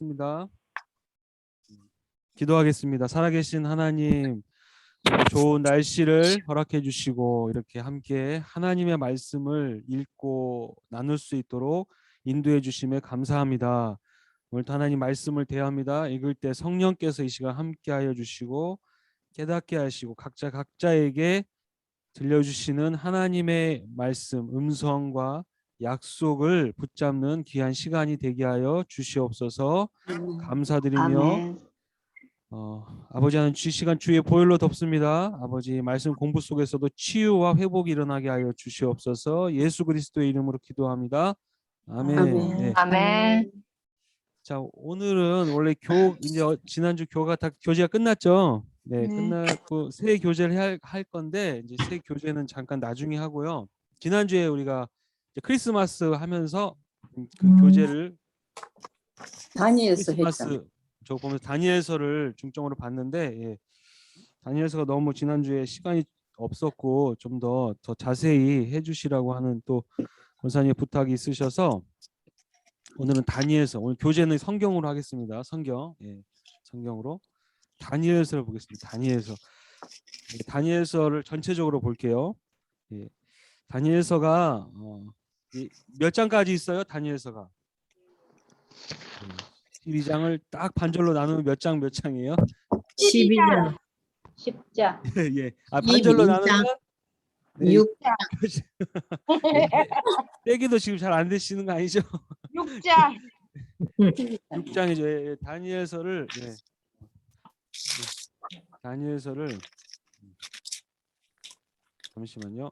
하겠습니다. 기도하겠습니다. 살아계신 하나님, 좋은 날씨를 허락해 주시고 이렇게 함께 하나님의 말씀을 읽고 나눌 수 있도록 인도해 주심에 감사합니다. 오늘도 하나님 말씀을 대합니다. 읽을 때 성령께서 이 시간 함께하여 주시고 깨닫게 하시고 각자에게 들려주시는 하나님의 말씀, 음성과 약속을 붙잡는 귀한 시간이 되게 하여 주시옵소서. 감사드리며 아멘. 아버지 하나님, 이 시간 주의 보혈로 덮습니다. 아버지 말씀 공부 속에서도 치유와 회복이 일어나게 하여 주시옵소서. 예수 그리스도의 이름으로 기도합니다. 아멘. 아멘. 네. 아멘. 자, 오늘은 원래 이제 지난주 교제가 끝났죠. 네, 끝났고 새 교제를 할 건데 이제 새 교제는 잠깐 나중에 하고요. 지난주에 우리가 이제 크리스마스 하면서 그 교제를 다니엘서 했잖아. 크리스마스 저 보면서 다니엘서를 중점으로 봤는데 다니엘서가 너무 지난주에 시간이 없었고 좀 더 자세히 해주시라고 하는 또 권사님의 부탁이 있으셔서 오늘은 다니엘서, 오늘 교재는 성경으로 하겠습니다. 성경으로 다니엘서를 보겠습니다. 다니엘서를 전체적으로 볼게요. 다니엘서가 몇 장까지 있어요? 다니엘서가 12장을 딱 반절로 나누면 몇 장이에요? 12장. 10장. 예. 반절로 나누면 6장. 떼기도 지금 잘 안 되시는 거 아니죠? 6장. 6장이죠. 예. 다니엘서를 잠시만요.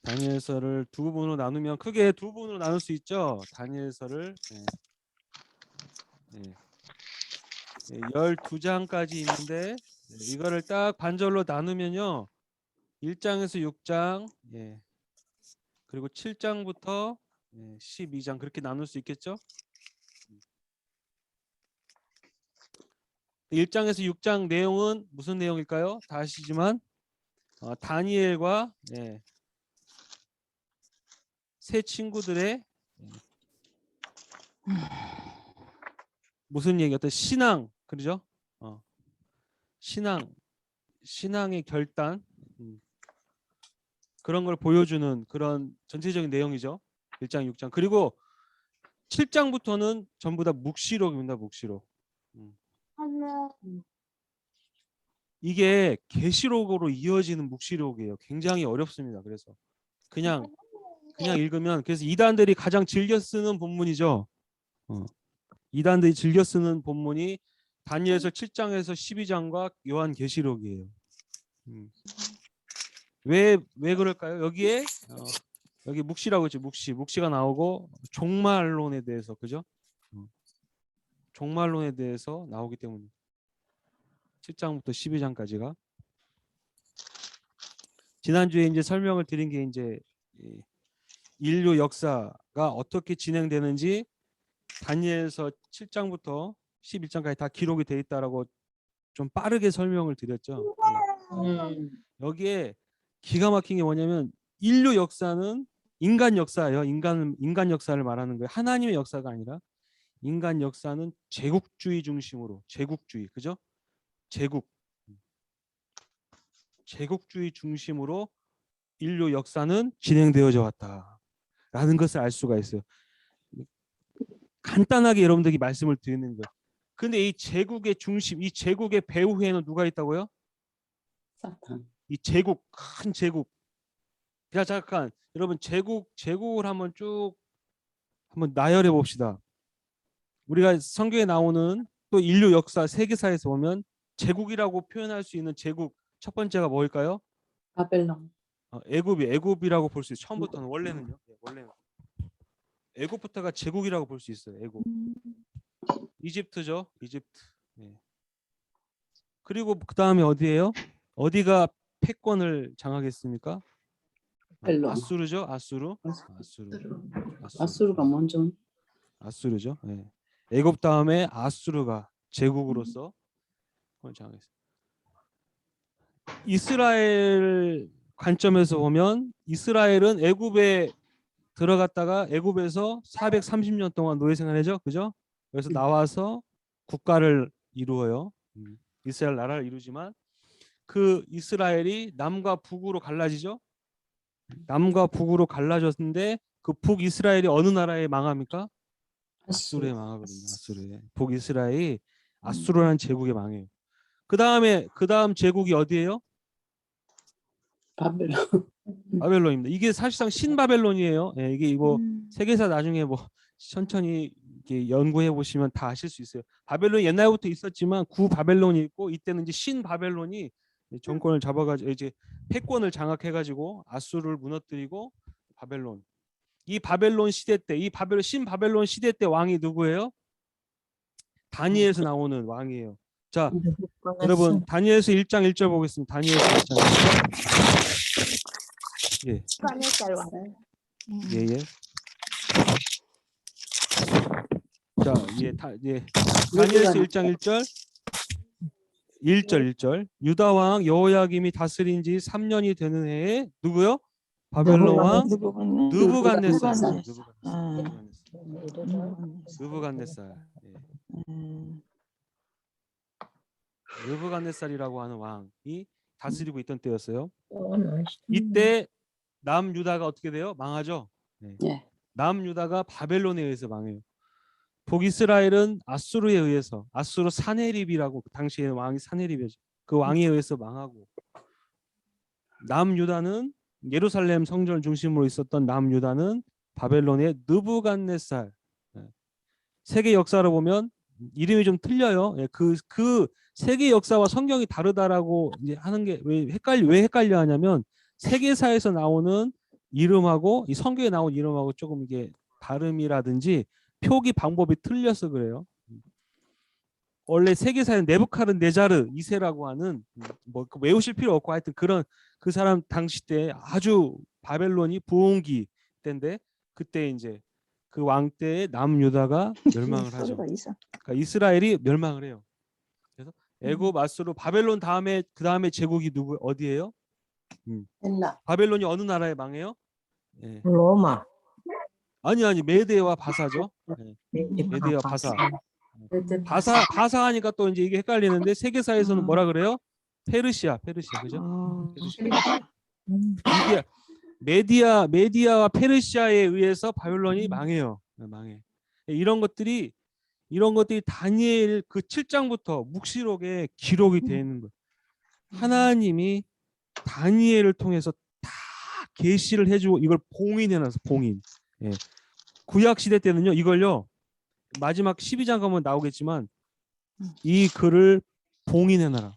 다니엘서를 두 부분으로 나누면 크게 두 부분으로 나눌 수 있죠. 다니엘서를 12장까지 있는데 이거를 딱 반절로 나누면요. 1장에서 6장, 그리고 7장부터 12장 그렇게 나눌 수 있겠죠? 1장에서 6장 내용은 무슨 내용일까요? 다 아시지만 다니엘과 세 친구들의 무슨 얘기? 어떤 신앙, 그러죠? 신앙의 결단, 그런 걸 보여주는 그런 전체적인 내용이죠. 1장, 6장. 그리고 7장부터는 전부 다 묵시록입니다. 묵시록. 이게 계시록으로 이어지는 묵시록이에요. 굉장히 어렵습니다. 그래서 그냥 읽으면, 그래서 이단들이 가장 즐겨 쓰는 본문이죠. 이단들이 즐겨 쓰는 본문이 다니엘서 7장에서 12장과 요한계시록이에요. 왜 그럴까요? 여기에 여기 묵시라고 했죠. 묵시가 나오고 종말론에 대해서, 그죠? 종말론에 대해서 나오기 때문에 7장부터 12장까지가 지난주에 이제 설명을 드린 게 이제 인류 역사가 어떻게 진행되는지 다니엘서 7장부터 11장까지 다 기록이 돼 있다라고 좀 빠르게 설명을 드렸죠. 여기에 기가 막힌 게 뭐냐면 인류 역사는 인간 역사예요. 인간 역사를 말하는 거예요. 하나님의 역사가 아니라 인간 역사는 제국주의 중심으로, 제국주의, 그죠? 제국주의 중심으로 인류 역사는 진행되어져 왔다라는 것을 알 수가 있어요. 간단하게 여러분들에게 말씀을 드리는 거예요. 근데 이 제국의 중심, 이 제국의 배후에는 누가 있다고요? 사탄. 이 큰 제국. 자, 잠깐 여러분 제국을 한번 나열해 봅시다. 우리가 성경에 나오는 또 인류 역사 세계사에서 보면 제국이라고 표현할 수 있는 제국 첫 번째가 뭘까요? 바벨론. 애굽이라고 볼 수 있어요. 처음부터는 원래는요. 원래는 애굽부터가 제국이라고 볼 수 있어요. 애굽. 이집트죠. 이집트. 그리고 그 다음에 어디예요? 어디가 패권을 장악했습니까? 아수르죠. 아수르가 먼저. 아수르죠. 애굽 다음에 아수르가 제국으로서 패권을 장악했어요. 이스라엘 관점에서 보면 이스라엘은 애굽의 들어갔다가 애굽에서 430년 동안 노예 생활하죠, 그죠? 그래서 나와서 국가를 이루어요. 이스라엘 나라를 이루지만 그 이스라엘이 남과 북으로 갈라지죠. 남과 북으로 갈라졌는데 그 북이스라엘이 어느 나라에 망합니까? 아수르에 망하거든요. 아수르에. 북이스라엘이 아수르라는 제국에 망해요. 그 다음 제국이 어디예요? 바벨론. 바벨론입니다. 이게 사실상 신바벨론이에요. 예, 이게 이거 세계사 나중에 뭐 천천히 이렇게 연구해 보시면 다 아실 수 있어요. 바벨론이 옛날부터 있었지만 구 바벨론이 있고 이때는 이제 신 바벨론이 정권을 잡아가지고 이제 패권을 장악해가지고 아수르를 무너뜨리고 바벨론. 이 바벨론 시대 때, 이 바벨론 신 바벨론 시대 때 왕이 누구예요? 다니엘에서 나오는 왕이에요. 자, 여러분 다니엘서 1장 1절 보겠습니다. 다니엘서 1장 1절. 예. nebukadnesar 왕. 예. 자, 다니엘서 1장 1절. 1절. 유다 왕 여호야김이 다스린 지 3년이 되는 해에 누구요? 바벨론 왕 느부갓네살. 느부갓네살. 예. 느부갓네살이라고 하는 왕이 다스리고 있던 때였어요. 이때 남유다가 어떻게 돼요? 망하죠. 네. 예. 남유다가 바벨론에 의해서 망해요. 북이스라엘은 아수르에 의해서 아수르 사네립이라고 그 당시에 왕이 사네립이었죠. 그 왕에 의해서 망하고 남유다는 예루살렘 성전을 중심으로 있었던 남유다는 바벨론의 느부갓네살. 세계 역사를 보면 이름이 좀 틀려요. 그 세계 역사와 성경이 다르다라고 이제 하는 게 왜 헷갈려 하냐면 세계사에서 나오는 이름하고 이 성경에 나온 이름하고 조금 이게 발음이라든지 표기 방법이 틀려서 그래요. 원래 세계사에 네부카드네자르 2세라고 하는 뭐 외우실 필요 없고 하여튼 그런 그 사람 당시 때 아주 바벨론이 부흥기 때인데 그때 이제 그 왕 때에 남유다가 멸망을 하죠. 그러니까 이스라엘이 멸망을 해요. 그래서 애굽, 아수르, 바벨론 다음에 그 다음에 제국이 누구 어디예요? 헬라. 바벨론이 어느 나라에 망해요? 예. 로마. 아니 메대와 바사죠. 예. 메대와 바사. 바사하니까 또 이제 이게 헷갈리는데 세계사에서는 뭐라 그래요? 페르시아 그죠? 이게 메디아와 페르시아에 의해서 바벨론이 망해요. 망해. 이런 것들이 다니엘 그 7장부터 묵시록에 기록이 되어 있는 거예요. 하나님이 다니엘을 통해서 다 계시를 해주고 이걸 봉인해놔서 봉인. 예. 구약 시대 때는요 이걸요 마지막 12장 가면 나오겠지만 이 글을 봉인해놔라.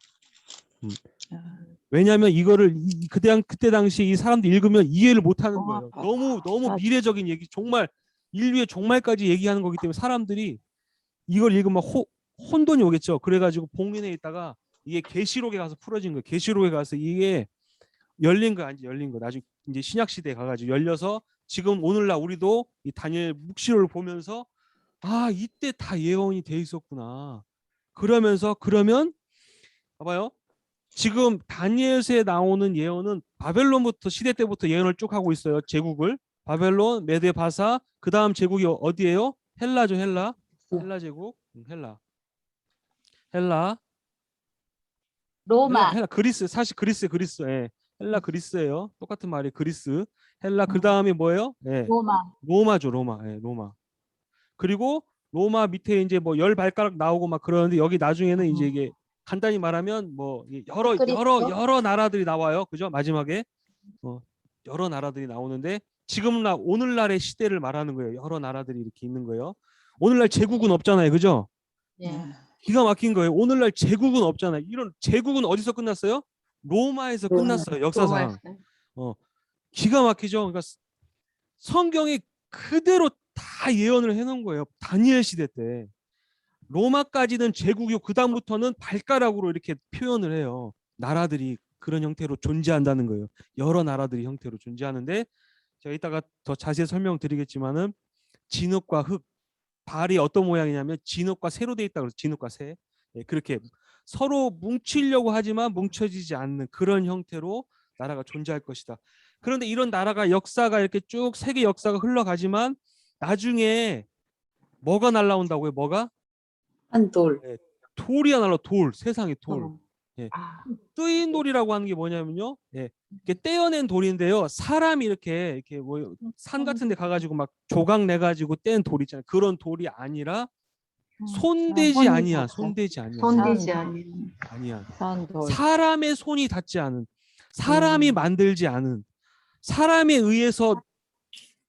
왜냐하면 이거를 그때 당시 이 사람들 읽으면 이해를 못하는 거예요. 너무 미래적인 얘기, 정말 인류의 종말까지 얘기하는 거기 때문에 사람들이 이걸 읽으면 혼돈이 오겠죠. 그래가지고 봉인해 있다가 이게 계시록에 가서 풀어진 거예요. 계시록에 가서 이게 열린 거 아니지 열린 거. 나중에 이제 신약 시대에 가가지고 열려서 지금 오늘날 우리도 이 다니엘 묵시록을 보면서 아 이때 다 예언이 돼 있었구나. 그러면 봐봐요. 지금 다니엘서에 나오는 예언은 바벨론부터 시대 때부터 예언을 쭉 하고 있어요. 제국을 바벨론, 메데, 바사. 그 다음 제국이 어디예요? 헬라죠. 헬라 제국. 헬라. 로마. 헬라 그리스. 사실 그리스. 예. 헬라 그리스예요. 똑같은 말이 그리스. 헬라 그 다음에 뭐예요? 예. 로마죠. 로마. 예, 로마. 그리고 로마 밑에 이제 뭐 10발가락 나오고 막 그러는데 여기 나중에는 이제 이게 간단히 말하면 뭐 여러 나라들이 나와요. 그죠? 마지막에 여러 나라들이 나오는데 지금 오늘날의 시대를 말하는 거예요. 여러 나라들이 이렇게 있는 거예요. 오늘날 제국은 없잖아요. 그죠? 기가 막힌 거예요. 오늘날 제국은 없잖아요. 이런 제국은 어디서 끝났어요? 로마에서 끝났어요. 역사상. 기가 막히죠. 그러니까 성경이 그대로 다 예언을 해놓은 거예요. 다니엘 시대 때. 로마까지는 제국이고 그 다음부터는 발가락으로 이렇게 표현을 해요. 나라들이 그런 형태로 존재한다는 거예요. 여러 나라들이 형태로 존재하는데 제가 이따가 더 자세히 설명드리겠지만은 진흙과 흙, 발이 어떤 모양이냐면 진흙과 새로 돼 있다 그래서 진흙과 새. 예, 그렇게 서로 뭉치려고 하지만 뭉쳐지지 않는 그런 형태로 나라가 존재할 것이다. 그런데 이런 나라가 역사가 이렇게 쭉 세계 역사가 흘러가지만 나중에 뭐가 날라온다고요? 뭐가? 한 돌. 돌이야 날라. 돌. 세상에 돌. 어. 예. 아, 뜨인 돌이라고 하는 게 뭐냐면요. 예. 이게 떼어낸 돌인데요. 사람이 이렇게 뭐 산 같은 데 가가지고 막 조각 내가지고 뗀 돌 있잖아요. 그런 돌이 아니라 손대지 아니야. 손대지 아니야. 손대지 아니야. 산돌. 사람의 손이 닿지 않은, 사람이 만들지 않은, 사람에 의해서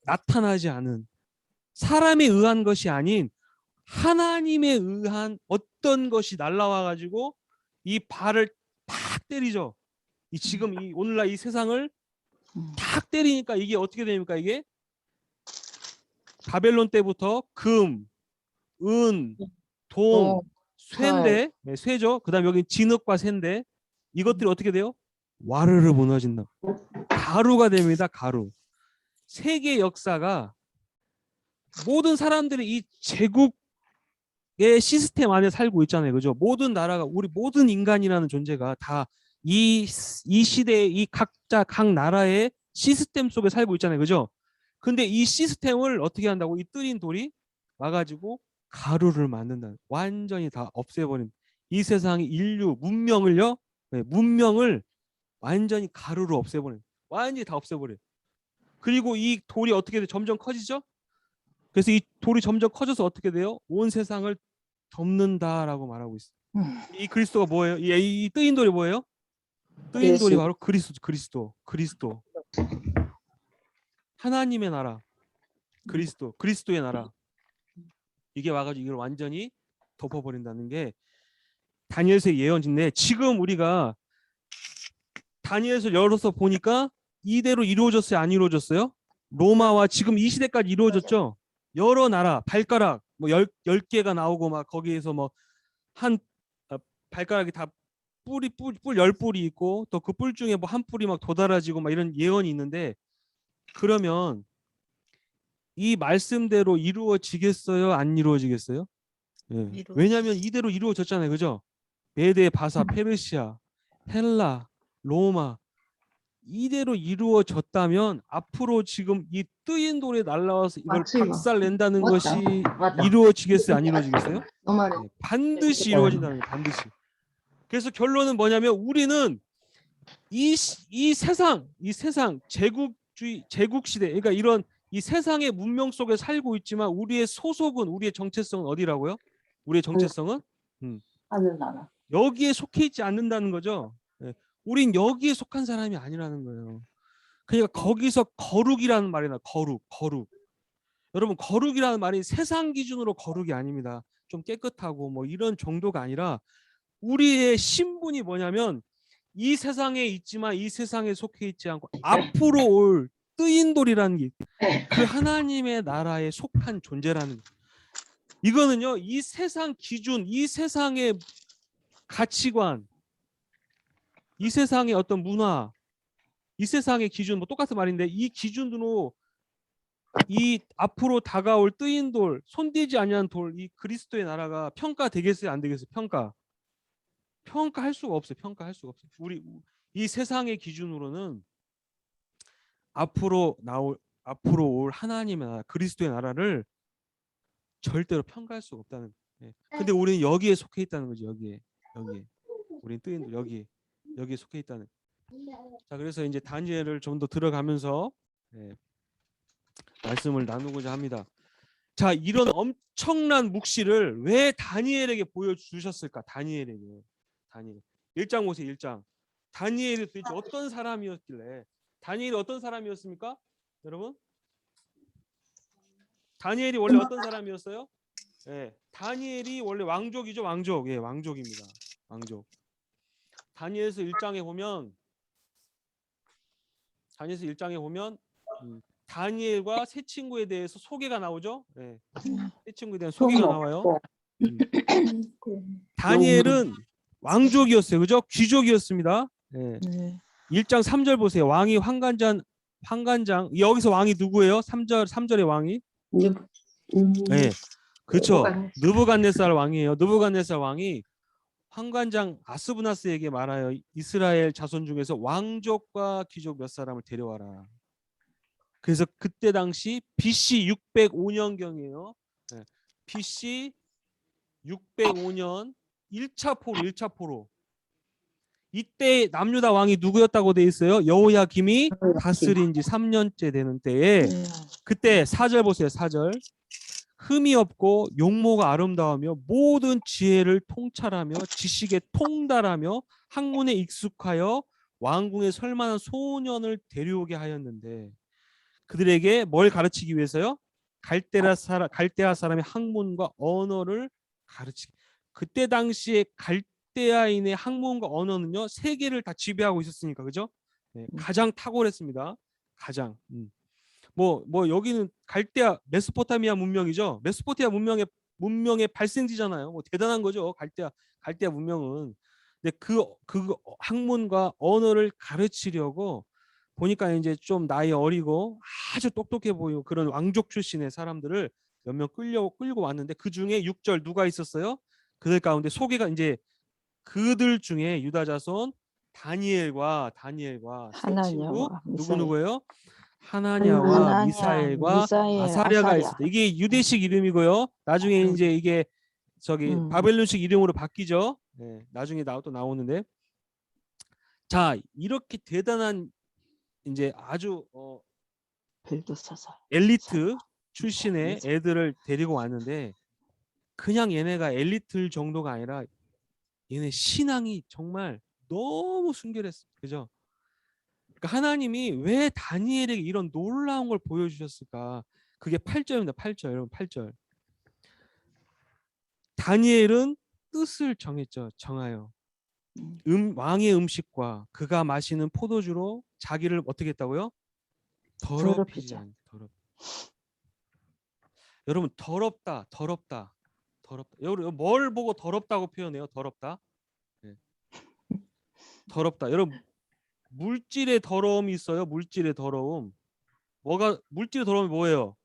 나타나지 않은, 사람에 의한 것이 아닌 하나님에 의한 어떤 것이 날라와 가지고 이 발을 탁 때리죠. 이 지금 이 오늘날 이 세상을 탁 때리니까 이게 어떻게 됩니까? 이게 바벨론 때부터 금, 은, 동, 쇠인데, 네, 쇠죠. 그다음 여기 진흙과 쇠인데 이것들이 어떻게 돼요? 와르르 무너진다. 가루가 됩니다. 가루. 세계 역사가 모든 사람들이 이 제국의 시스템 안에 살고 있잖아요. 그죠? 모든 나라가 우리 모든 인간이라는 존재가 다 이 시대의 이 각자 각 나라의 시스템 속에 살고 있잖아요. 그죠? 근데 이 시스템을 어떻게 한다고? 이 뜨린 돌이 와가지고 가루를 만든다. 완전히 다 없애버린. 이 세상의 인류 문명을요. 네, 문명을 완전히 가루로 없애버린. 완전히 다 없애버려. 그리고 이 돌이 어떻게 돼? 점점 커지죠? 그래서 이 돌이 점점 커져서 어떻게 돼요? 온 세상을 덮는다라고 말하고 있어요. 이 그리스도가 뭐예요? 이 뜨인 돌이 뭐예요? 뜨인 돌이 예수. 바로 그리스도. 하나님의 나라. 그리스도의 나라. 이게 와가지고 이걸 완전히 덮어버린다는 게 다니엘서의 예언인데 지금 우리가 다니엘서 열어서 보니까 이대로 이루어졌어요? 안 이루어졌어요? 로마와 지금 이 시대까지 이루어졌죠? 여러 나라 발가락 뭐 10개가 나오고 막 거기에서 뭐 한 발가락이 다 뿔 10뿔이 있고 또 그 뿔 중에 뭐 한 뿔이 막 도달아지고 막 이런 예언이 있는데 그러면 이 말씀대로 이루어지겠어요? 안 이루어지겠어요? 예. 왜냐하면 이대로 이루어졌잖아요. 그죠? 메데, 바사, 페르시아, 헬라, 로마 이대로 이루어졌다면 앞으로 지금 이 뜨인 돌에 날라와서 이걸 맞지, 이거. 박살 낸다는 맞다. 것이 맞다. 이루어지겠어요? 안 이루어지겠어요? 너 말이. 네, 반드시 이루어진다는 거예요. 반드시. 그래서 결론은 뭐냐면 우리는 이 세상 제국 시대 그러니까 이런 이 세상의 문명 속에 살고 있지만 우리의 소속은 우리의 정체성은 어디라고요? 우리의 정체성은 하늘나라. 여기에 속해 있지 않는다는 거죠. 예. 우린 여기에 속한 사람이 아니라는 거예요. 그러니까 거기서 거룩이라는 말이 나. 거룩. 여러분 거룩이라는 말이 세상 기준으로 거룩이 아닙니다. 좀 깨끗하고 뭐 이런 정도가 아니라 우리의 신분이 뭐냐면 이 세상에 있지만 이 세상에 속해 있지 않고 앞으로 올 뜨인 돌이라는 게 그 하나님의 나라에 속한 존재라는 거예요. 이거는요 이 세상 기준, 이 세상의 가치관, 이 세상의 어떤 문화, 이 세상의 기준 뭐 똑같은 말인데 이 기준으로 이 앞으로 다가올 뜨인 돌, 손대지 아니한 돌, 이 그리스도의 나라가 평가되겠어요, 안 되겠어요? 평가할 수가 없어요. 평가할 수가 없어요. 우리 이 세상의 기준으로는 앞으로 올 하나님의 나라, 그리스도의 나라를 절대로 평가할 수가 없다는. 예. 근데 우리는 여기에 속해 있다는 거죠. 여기에. 우리는 뜨인 여기에 속해 있다는. 자, 그래서 이제 다니엘을 좀 더 들어가면서 말씀을 나누고자 합니다. 자, 이런 엄청난 묵시를 왜 다니엘에게 보여주셨을까? 다니엘 1장 보세요. 1장. 다니엘이 도대체 어떤 사람이었길래? 다니엘이 어떤 사람이었습니까? 여러분? 다니엘이 원래 어떤 사람이었어요? 다니엘이 원래 왕족이죠. 왕족. 왕족입니다. 왕족. 다니엘서 1장에 보면 다니엘과 세 친구에 대해서 소개가 나오죠. 세 친구에 대한 소개가 나와요. 다니엘은 왕족이었어요. 그죠? 귀족이었습니다. 1장 3절 보세요. 왕이 환관장 여기서 왕이 누구예요? 3절의 왕이 그렇죠. 느부갓네살 왕이에요. 느부갓네살 왕이 환관장 아스브나스에게 말하여 이스라엘 자손 중에서 왕족과 귀족 몇 사람을 데려와라. 그래서 그때 당시 BC 605년경이에요. BC 605년 1차 포로. 이때 남유다 왕이 누구였다고 돼 있어요? 여호야김이 다스린 지 3년째 되는 때에 그때 4절 보세요. 4절. 흠이 없고 용모가 아름다우며 모든 지혜를 통찰하며 지식에 통달하며 학문에 익숙하여 왕궁에 설만한 소년을 데려오게 하였는데 그들에게 뭘 가르치기 위해서요? 갈대아 사람의 학문과 언어를 가르치기. 그때 당시에 갈대아인의 학문과 언어는요 세계를 다 지배하고 있었으니까 그죠? 네, 가장 탁월했습니다. 가장. 뭐 여기는 갈대아 메소포타미아 문명이죠. 메소포타미아 문명의 발생지잖아요. 뭐 대단한 거죠. 갈대아 문명은. 근데 그 학문과 언어를 가르치려고 보니까 이제 좀 나이 어리고 아주 똑똑해 보이고 그런 왕족 출신의 사람들을 몇 명 끌고 왔는데 그 중에 6절 누가 있었어요? 그들 가운데 소개가 이제 그들 중에 유다 자손 다니엘과 세 친구 하나냐와 누구예요? 하나냐와 하나냐, 미사엘과 미사엘, 아사랴가 아사랴. 있었다. 이게 유대식 이름이고요. 나중에 이제 이게 저기 바벨론식 이름으로 바뀌죠. 네, 나중에 또 나오는데 자 이렇게 대단한 이제 아주 벨두사살. 엘리트 출신의 애들을 데리고 왔는데 그냥 얘네가 엘리트 정도가 아니라 얘네 신앙이 정말 너무 순결했어. 그죠? 그러니까 하나님이 왜 다니엘에게 이런 놀라운 걸 보여주셨을까? 그게 8절입니다. 8절 여러분 8절. 다니엘은 뜻을 정하여 왕의 음식과 그가 마시는 포도주로 자기를 어떻게 했다고요? 더럽히지 않게. 여러분 더럽다. 여러분 뭘 보고 더럽다고 표현해요? 더럽다. 네. 더럽다. 여러분 물질의 더러움이 있어요. 물질의 더러움. 물질의 더러움이 뭐예요?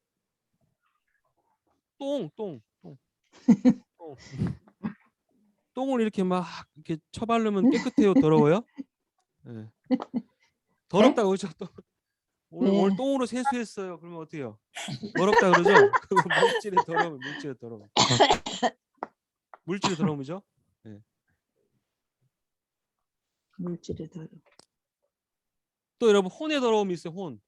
똥. 똥을 이렇게 막 이렇게 쳐바르면 깨끗해요? 더러워요? 네. 더럽다고 그러죠. 오늘 똥으로 세수했어요. 그러면 어때요? 더럽다 그러죠? 그거 물질의 더러움이죠. 네. 물질의 더러움. 또 여러분 혼의 더러움이 있어요.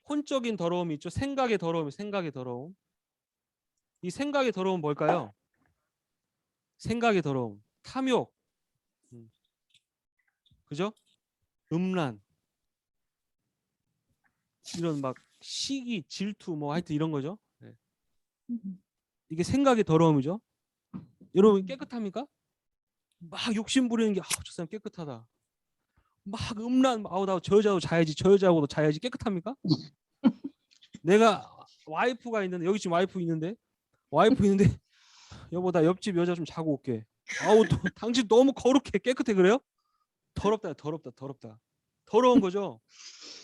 혼적인 더러움이 있죠. 생각의 더러움. 이 생각의 더러움은 뭘까요? 생각의 더러움, 탐욕, 그죠? 음란, 이런 막 시기, 질투, 뭐 하여튼 이런 거죠. 네. 이게 생각의 더러움이죠. 여러분 깨끗합니까? 막 욕심 부리는 게 저 사람 깨끗하다. 막 음란, 나 저 여자하고 자야지, 저 여자하고도 자야지. 깨끗합니까? 내가 와이프가 있는데 여기 지금 와이프 있는데 여보 나 옆집 여자 좀 자고 올게. 당신 너무 거룩해. 깨끗해. 그래요? 더럽다. 더러운 거죠.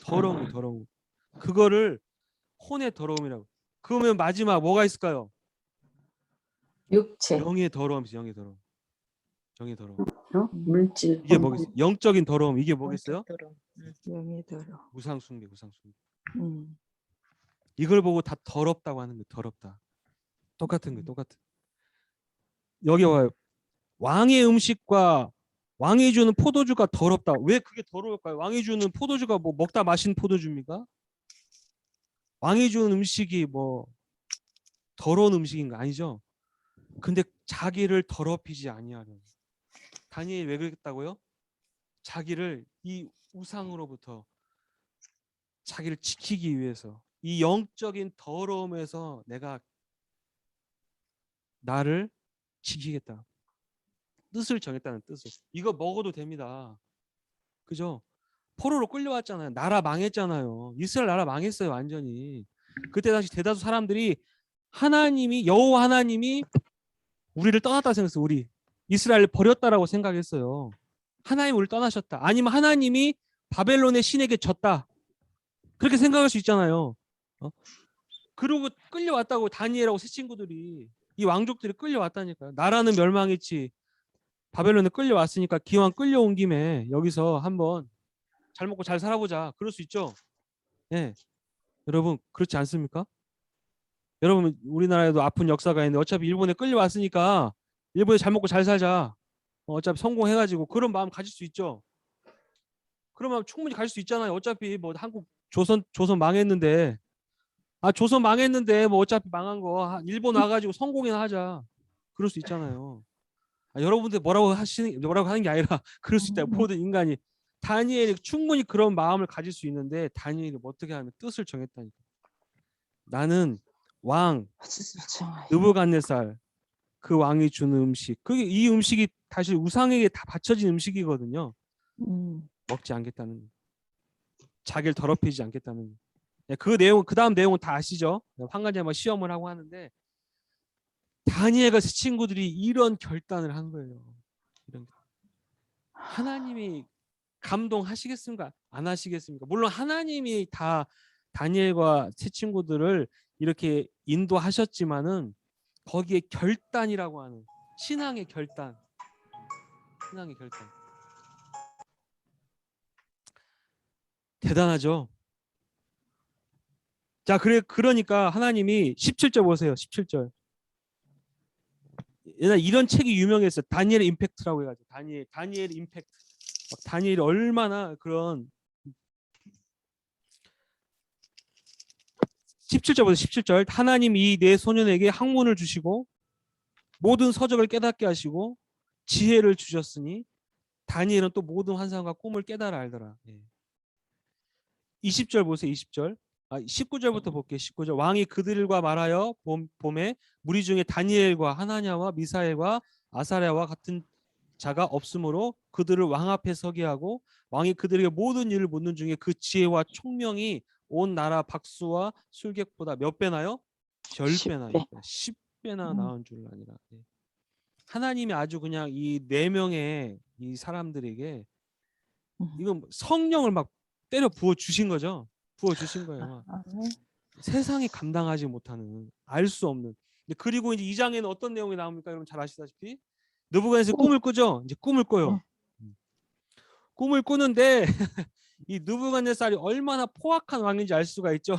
더러운 거. 그거를 혼의 더러움이라고. 그러면 마지막 뭐가 있을까요? 육체, 영의 더러움이죠. 영의 더러움. 물질. 이게 뭐겠어요? 영적인 더러움. 이게 뭐겠어요? 영의 더러움. 우상 숭배. 음. 이걸 보고 다 더럽다고 하는 거예요. 더럽다. 똑같은 거예요. 여기 와요. 왕의 음식과 왕이 주는 포도주가 더럽다. 왜 그게 더러울까요? 왕이 주는 포도주가 뭐 먹다 마신 포도주입니까? 왕이 주는 음식이 뭐 더러운 음식인가? 아니죠. 근데 자기를 더럽히지 아니하려. 다니엘이 왜 그랬다고요? 자기를 이 우상으로부터 자기를 지키기 위해서 이 영적인 더러움에서 내가 나를 지키겠다. 뜻을 정했다는 뜻을. 이거 먹어도 됩니다. 그죠? 포로로 끌려왔잖아요. 나라 망했잖아요. 이스라엘 나라 망했어요. 완전히. 그때 당시 대다수 사람들이 여호와 하나님이 우리를 떠났다 생각했어요. 우리 이스라엘을 버렸다라고 생각했어요. 하나님 우리를 떠나셨다. 아니면 하나님이 바벨론의 신에게 졌다. 그렇게 생각할 수 있잖아요. 그러고 끌려왔다고 다니엘하고 세 친구들이 이 왕족들이 끌려왔다니까요. 나라는 멸망했지. 바벨론에 끌려왔으니까 기왕 끌려온 김에 여기서 한번 잘 먹고 잘 살아보자. 그럴 수 있죠. 예. 여러분 그렇지 않습니까? 여러분 우리나라에도 아픈 역사가 있는데 어차피 일본에 끌려왔으니까 일본에 잘 먹고 잘 살자. 어차피 성공해가지고 그런 마음 가질 수 있죠. 그런 마음 충분히 가질 수 있잖아요. 어차피 뭐 한국 조선 망했는데 조선 망했는데 뭐 어차피 망한 거 일본 와가지고 성공이나 하자. 그럴 수 있잖아요. 여러분들 뭐라고 하는 게 아니라 그럴 수 있다. 모든 인간이 다니엘이 충분히 그런 마음을 가질 수 있는데 다니엘이 어떻게 하면 뜻을 정했다니까. 나는 왕 느부갓네살 그 왕이 주는 음식, 그게 이 음식이 사실 우상에게 다 바쳐진 음식이거든요. 먹지 않겠다는, 자기를 더럽히지 않겠다는. 그 내용, 그 다음 내용은 다 아시죠? 한 가지 한번 시험을 하고 하는데 다니엘과 제 친구들이 이런 결단을 한 거예요. 하나님이 감동하시겠습니까? 안 하시겠습니까? 물론 하나님이 다 다니엘과 세 친구들을 이렇게 인도하셨지만은 거기에 결단이라고 하는 신앙의 결단, 대단하죠. 자, 그러니까 하나님이 17절 보세요. 17절. 옛날 이런 책이 유명했어요. 다니엘 임팩트라고 해가지고 다니엘 임팩트. 다니엘이 얼마나 그런 17절부터 17절. 하나님이 내 소년에게 학문을 주시고 모든 서적을 깨닫게 하시고 지혜를 주셨으니 다니엘은 또 모든 환상과 꿈을 깨달아 알더라. 20절 보세요. 20절. 19절부터 볼게요. 19절. 왕이 그들과 말하여 봄에 무리 중에 다니엘과 하나냐와 미사엘과 아사랴와 같은 자가 없으므로 그들을 왕 앞에 서게 하고 왕이 그들에게 모든 일을 묻는 중에 그 지혜와 총명이 온 나라 박수와 술객보다 몇 배나요? 10배나 10배나 나온 줄 아니라. 하나님이 아주 그냥 이 4명의 이 사람들에게 이건 성령을 막 때려 부어 주신 거죠. 부어 주신 거예요. 세상이 감당하지 못하는, 알 수 없는. 그리고 이제 2장에는 어떤 내용이 나옵니까? 여러분 잘 아시다시피 느부갓네살이 꿈을 꾸죠. 이제 꿈을 꿔요. 꿈을 꾸는데 이 느부갓네살이 얼마나 포악한 왕인지 알 수가 있죠.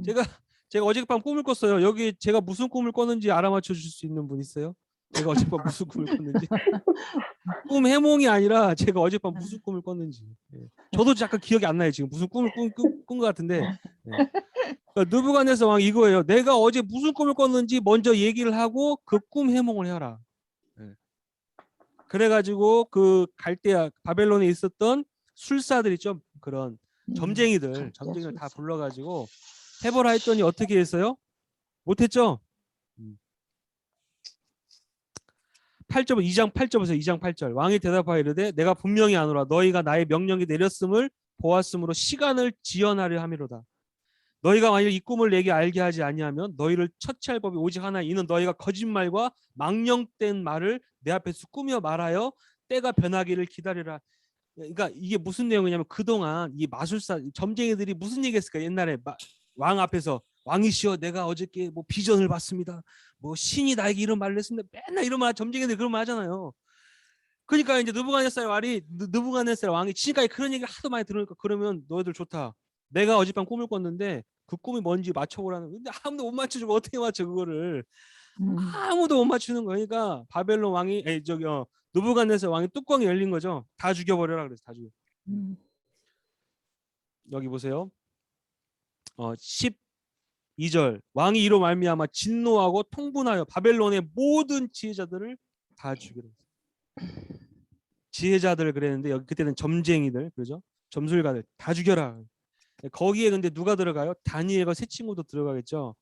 제가 어젯밤 꿈을 꿨어요. 여기 제가 무슨 꿈을 꿨는지 알아맞혀 줄 수 있는 분 있어요? 제가 어젯밤 무슨 꿈을 꿨는지. 꿈 해몽이 아니라 제가 어젯밤 무슨 꿈을 꿨는지. 저도 잠깐 기억이 안 나요. 지금 무슨 꿈을 꾼 것 같은데. 그러니까 느부갓네살 왕이 이거예요. 내가 어제 무슨 꿈을 꿨는지 먼저 얘기를 하고 그 꿈 해몽을 해라. 그래가지고 그 갈대아 바벨론에 있었던 술사들 있죠. 그런 점쟁이들 다 불러가지고 해보라 했더니 어떻게 했어요? 못했죠. 8절 2장 8절 보세요. 2장 8절. 왕이 대답하여 이르되 내가 분명히 아노라 너희가 나의 명령이 내렸음을 보았으므로 시간을 지연하려 함이로다. 너희가 만일 이 꿈을 내게 알게 하지 아니하면 너희를 처치할 법이 오직 하나, 이는 너희가 거짓말과 망령된 말을 내 앞에서 꾸며 말하여 때가 변하기를 기다리라. 그러니까 이게 무슨 내용이냐면 그동안 이 마술사 점쟁이들이 무슨 얘기했을까? 옛날에 왕 앞에서 왕이시여 내가 어저께 뭐 비전을 봤습니다. 뭐 신이 나에게 이런 말을 했습니다. 맨날 이런 말 점쟁이들이 그런 말 하잖아요. 그러니까 이제 느부갓네살 왕이 지금까지 그런 얘기를 하도 많이 들으니까 그러면 너희들 좋다. 내가 어젯밤 꿈을 꿨는데 그 꿈이 뭔지 맞춰보라는. 근데 아무도 못 맞춰주고 어떻게 맞춰 그거를. 아무도 못 맞추는 거니까 바벨론 왕이 느부갓네살 왕이 뚜껑이 열린 거죠. 다 죽여버려라 그래서 다 죽여. 여기 보세요. 12절. 왕이 이로 말미암아 진노하고 통분하여 바벨론의 모든 지혜자들을 다 죽이라. 지혜자들 그랬는데 여기 그때는 점쟁이들, 그죠? 점술가들 다 죽여라. 거기에 근데 누가 들어가요? 다니엘과 세 친구도 들어가겠죠.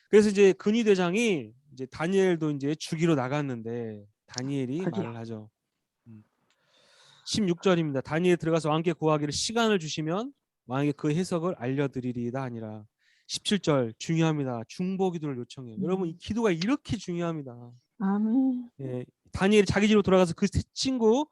그래서 이제 근위대장이 이제 다니엘도 이제 죽이러 나갔는데 다니엘이 말을 하죠. 16절입니다. 다니엘 들어가서 왕께 구하기를 시간을 주시면 왕에게 그 해석을 알려드리리이다 아니라. 17절 중요합니다. 중보기도를 요청해요. 여러분 이 기도가 이렇게 중요합니다. 아멘. 다니엘이 자기 집으로 돌아가서 그 세 친구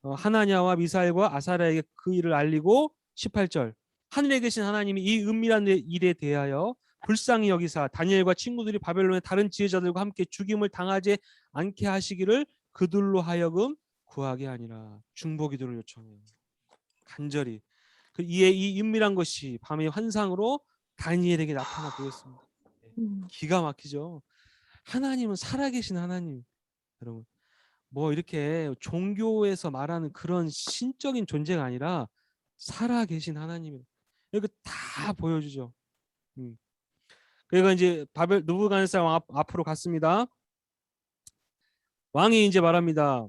하나냐와 미사엘과 아사랴에게 그 일을 알리고 18절 하늘에 계신 하나님이 이 은밀한 일에 대하여 불쌍히 여기사 다니엘과 친구들이 바벨론의 다른 지혜자들과 함께 죽임을 당하지 않게 하시기를 그들로 하여금 구하게 하니라. 중보기도를 요청해요. 간절히. 이에 이 은밀한 것이 밤의 환상으로 다니엘에게 나타나 보였습니다. 기가 막히죠. 하나님은 살아계신 하나님. 여러분, 뭐 이렇게 종교에서 말하는 그런 신적인 존재가 아니라 살아계신 하나님이 이거 다 보여주죠. 그러니까 이제 바벨 느부갓네살 왕 앞으로 갔습니다. 왕이 이제 말합니다.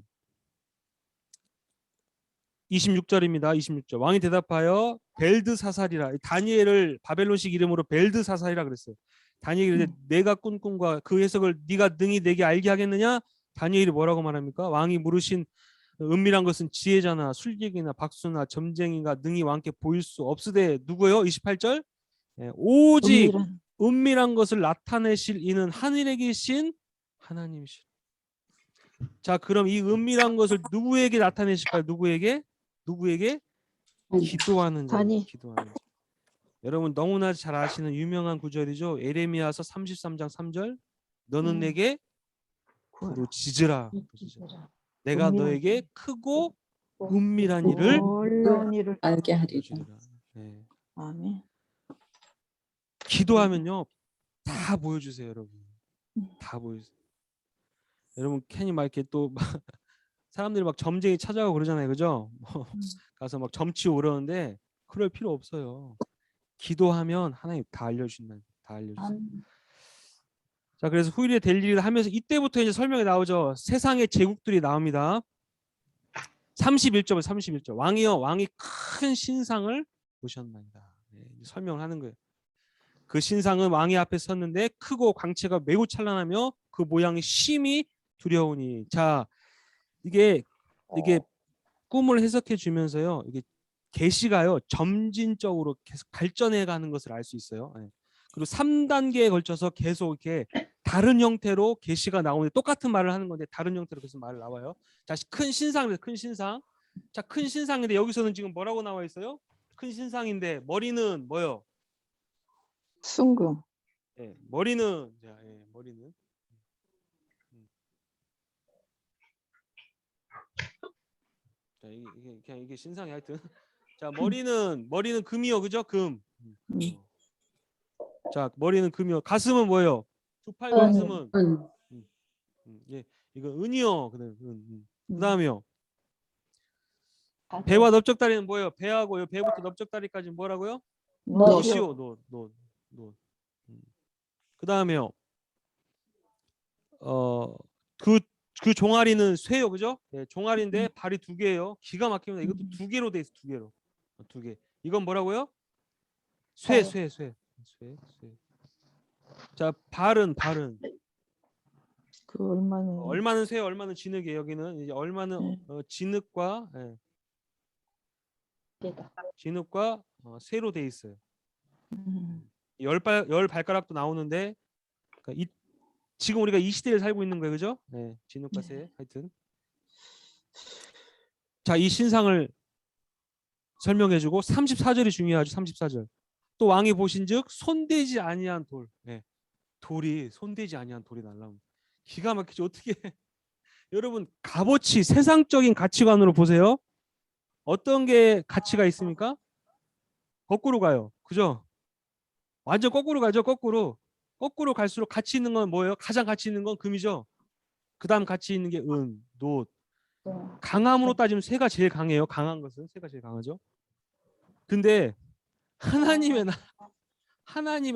26절입니다. 26절. 왕이 대답하여 벨드사살이라. 다니엘을 바벨론식 이름으로 벨드사살이라 그랬어요. 다니엘이 이르되 내가 꾼 꿈과 그 해석을 네가 능히 내게 알게 하겠느냐? 다니엘이 뭐라고 말합니까? 왕이 물으신 은밀한 것은 지혜자나 술객이나 박수나 점쟁이가 능히 왕께 보일 수 없으되 누구요? 28절. 오직 은밀한 것을 나타내실 이는 하늘에 계신 하나님이시라. 자, 그럼 이 은밀한 것을 누구에게 나타내실까요? 누구에게? 기도하는 자. 기도하는 자. 여러분 너무나 잘 아시는 유명한 구절이죠. 에레미야서 33장 3절. 너는 내게 부르짖으라. 내가 너에게 크고 은밀한 일을 알게 하리라. 네. 아멘. 기도하면요 다 보여주세요, 여러분. 다 보여주세요. 여러분 괜히 막 이렇게 또 사람들이 막 점쟁이 찾아가고 그러잖아요, 그죠? 가서 막 점치고 그러는데 그럴 필요 없어요. 기도하면 하나님 다 알려주신다. 다 알려주세요. 자, 그래서 후일에 될 일을 하면서 이때부터 이제 설명이 나오죠. 세상의 제국들이 나옵니다. 31절, 31절. 왕이여, 왕이 큰 신상을 보셨나이다. 네, 설명을 하는 거예요. 그 신상은 왕의 앞에 섰는데 크고 광채가 매우 찬란하며 그 모양이 심히 두려우니. 자, 이게 꿈을 해석해 주면서요. 이게 계시가요 점진적으로 계속 발전해 가는 것을 알 수 있어요. 네. 그리고 3단계에 걸쳐서 계속 이렇게 다른 형태로 계시가 나오는데 똑같은 말을 하는 건데 다른 형태로 계속 말을 나와요. 자, 큰 신상입니다. 큰 신상. 자, 큰 신상인데 여기서는 지금 뭐라고 나와 있어요? 큰 신상인데 머리는 뭐요? 순금. 예, 머리는 자, 예, 머리는 자, 이게 그냥 이게 신상이 하여튼 자, 머리는 금이요, 그죠? 금. 자, 머리는 금이요. 가슴은 뭐예요? 두 팔 가슴은 예, 이거 은이요. 그다음에요. 배와 넓적다리는 뭐예요? 배하고요. 배부터 넓적다리까지 뭐라고요? 노시오, 노. 그다음에요. 그 종아리는 쇠요, 그죠? 네, 종아리인데 발이 두 개예요. 기가 막힙니다. 이것도 두 개로 돼 있어, 두 개로. 두 개. 이건 뭐라고요? 쇠. 자, 발은 그 얼마는 쇠, 얼마는 진흙이에요. 여기는 이제 얼마는 진흙과 진흙과 쇠로 돼 있어요. 열 발가락도 나오는데 그러니까 지금 우리가 이 시대에 살고 있는 거예요, 그죠? 네, 진흙과 쇠, 하여튼. 자, 이 신상을 설명해주고 34절이 중요하죠. 34절. 또 왕이 보신즉 손대지 아니한 돌. 네, 돌이 손대지 아니한 돌이 날라옵니다. 기가 막히죠. 어떻게 여러분 값어치 세상적인 가치관으로 보세요. 어떤 게 가치가 있습니까? 거꾸로 가요. 그죠? 완전 거꾸로 가죠. 거꾸로 갈수록 가치 있는 건 뭐예요? 가장 가치 있는 건 금이죠. 그다음 가치 있는 게 은, 노. 강함으로 따지면 쇠가 제일 강해요. 강한 것은 쇠가 제일 강하죠. 근데 하나님의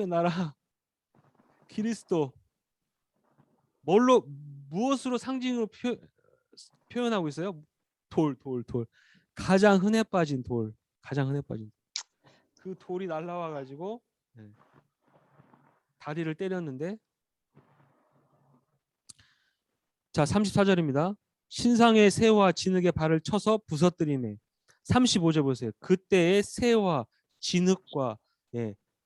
나라 그리스도 무엇으로 상징으로 표현하고 있어요? 돌. 가장 흔해 빠진 돌. 그 돌이 날라와 가지고 다리를 때렸는데 자, 34절입니다. 신상의 새와 진흙의 발을 쳐서 부서뜨리네. 35절 보세요. 그때의 새와 진흙과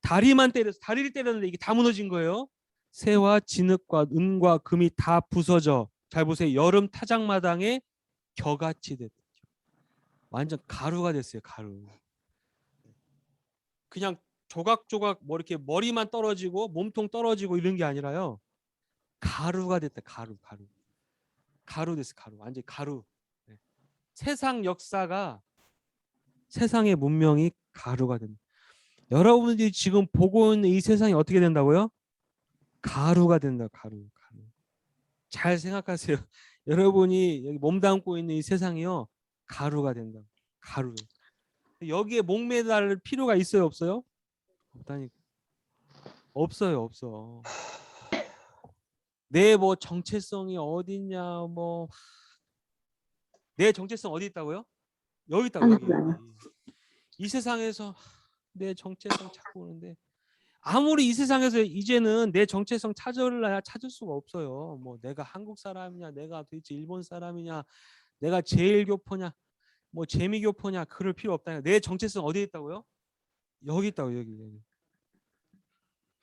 다리를 때렸는데 이게 다 무너진 거예요. 새와 진흙과 은과 금이 다 부서져. 잘 보세요. 여름 타작마당에 겨같이 됐죠. 완전 가루가 됐어요. 가루. 그냥 조각조각 뭐 이렇게 머리만 떨어지고 몸통 떨어지고 이런 게 아니라요. 가루가 됐다. 가루 됐어. 가루. 완전히 가루. 네. 세상 역사가 세상의 문명이 가루가 된다. 여러분들이 지금 보고 있는 이 세상이 어떻게 된다고요? 가루가 된다. 가루. 잘 생각하세요. 여러분이 여기 몸담고 있는 이 세상이요. 가루가 된다. 가루. 여기에 목매달 필요가 있어요, 없어요? 없다니까. 없어요, 없어. 내 뭐 정체성이 어딨냐, 뭐 내 정체성 어디 있다고요? 여기 있다고 여기. 이 세상에서 내 정체성 찾고 오는데 아무리 이 세상에서 이제는 내 정체성 찾으려야 찾을 수가 없어요. 뭐 내가 한국 사람이냐, 내가 도대체 일본 사람이냐, 내가 제일교포냐, 뭐 재미교포냐 그럴 필요 없다. 내 정체성 어디에 있다고요? 여기 있다고 여기.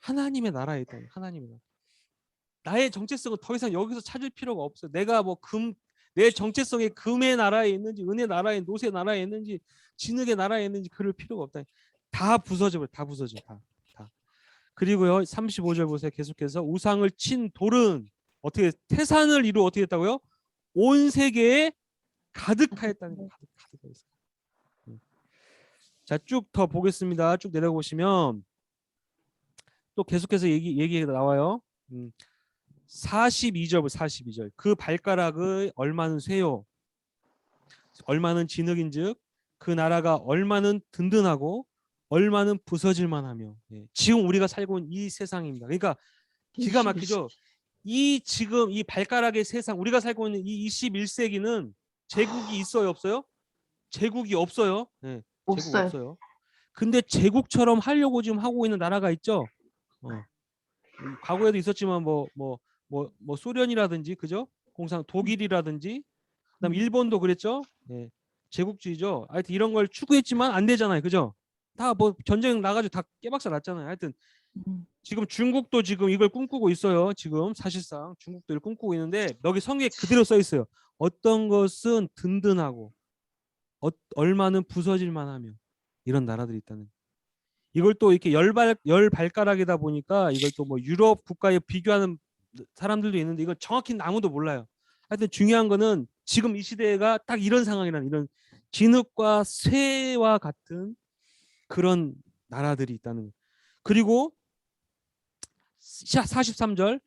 하나님의 나라에 있다. 하나님의 나라. 나의 정체성은 더 이상 여기서 찾을 필요가 없어. 내가 뭐 내 정체성이 금의 나라에 있는지, 은의 나라에, 노새 나라에 있는지, 진흙의 나라에 있는지 그럴 필요가 없다. 다 부서져 버려. 다 부서져. 다. 그리고요 35절 보세요. 계속해서 우상을 친 돌은 어떻게 태산을 이루어 어떻게 했다고요? 온 세계에 가득하였다는 거예요. 가득하였어요. 자, 쭉 더 보겠습니다. 쭉 내려보시면 또 계속해서 얘기가 나와요. 42절 42절. 그 발가락의 얼마는 쇠요, 얼마는 진흙인즉 그 나라가 얼마는 든든하고 얼마는 부서질 만하며. 예. 지금 우리가 살고 있는 이 세상입니다. 그러니까 기가 막히죠. 이 지금 이 발가락의 세상, 우리가 살고 있는 이 21세기는 제국이 있어요, 없어요? 제국이 없어요. 네, 제국 없어요. 근데 제국처럼 하려고 지금 하고 있는 나라가 있죠. 과거에도 있었지만 뭐 소련이라든지 그죠? 독일이라든지 그다음 일본도 그랬죠. 네, 제국주의죠. 하여튼 이런 걸 추구했지만 안 되잖아요, 그죠? 다 뭐 전쟁 나가지고 다 깨박살 났잖아요. 하여튼 지금 중국도 지금 이걸 꿈꾸고 있어요. 지금 사실상 중국도 이걸 꿈꾸고 있는데 여기 성경에 그대로 써 있어요. 어떤 것은 든든하고 얼마는 부서질 만하며 이런 나라들이 있다는. 이걸 또 이렇게 열 발가락이다 보니까 이걸 또 뭐 유럽 국가에 비교하는 사람들도 있는데 이걸 정확히는 아무도 몰라요. 하여튼 중요한 거는 지금 이 시대가 딱 이런 상황이라는, 이런 진흙과 쇠와 같은 그런 나라들이 있다는 거예요. 그리고 43절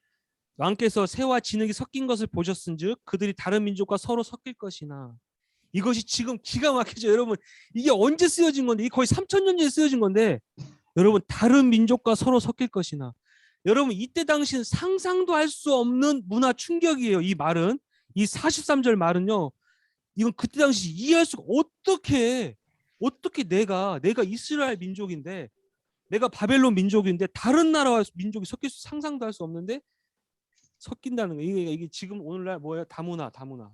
왕께서 새와 진흙이 섞인 것을 보셨은즉 그들이 다른 민족과 서로 섞일 것이나. 이것이 지금 기가 막히죠. 여러분 이게 언제 쓰여진 건데, 이 거의 3000년 전에 쓰여진 건데 여러분 다른 민족과 서로 섞일 것이나. 여러분 이때 당시는 상상도 할 수 없는 문화 충격이에요. 이 말은, 이 43절 말은요, 이건 그때 당시 이해할 수가, 어떻게 내가 이스라엘 민족인데, 내가 바벨론 민족인데 다른 나라와 민족이 섞일 수, 상상도 할 수 없는데 섞인다는 거예요. 이게 지금 오늘날 뭐예요? 다문화.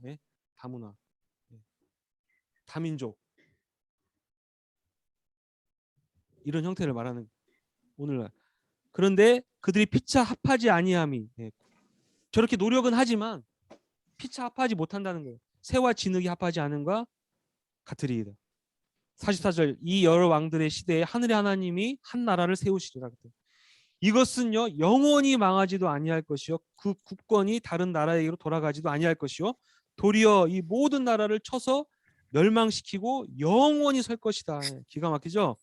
예? 다문화. 다민족. 이런 형태를 말하는 오늘날. 그런데 그들이 피차 합하지 아니함이, 저렇게 노력은 하지만 피차 합하지 못한다는 거예요. 새와 진흙이 합하지 않음과 같으리이다. 44절 이 여러 왕들의 시대에 하늘의 하나님이 한 나라를 세우시리라. 이것은요 영원히 망하지도 아니할 것이요 그 국권이 다른 나라에게로 돌아가지도 아니할 것이요 도리어 이 모든 나라를 쳐서 멸망시키고 영원히 설 것이다. 기가 막히죠.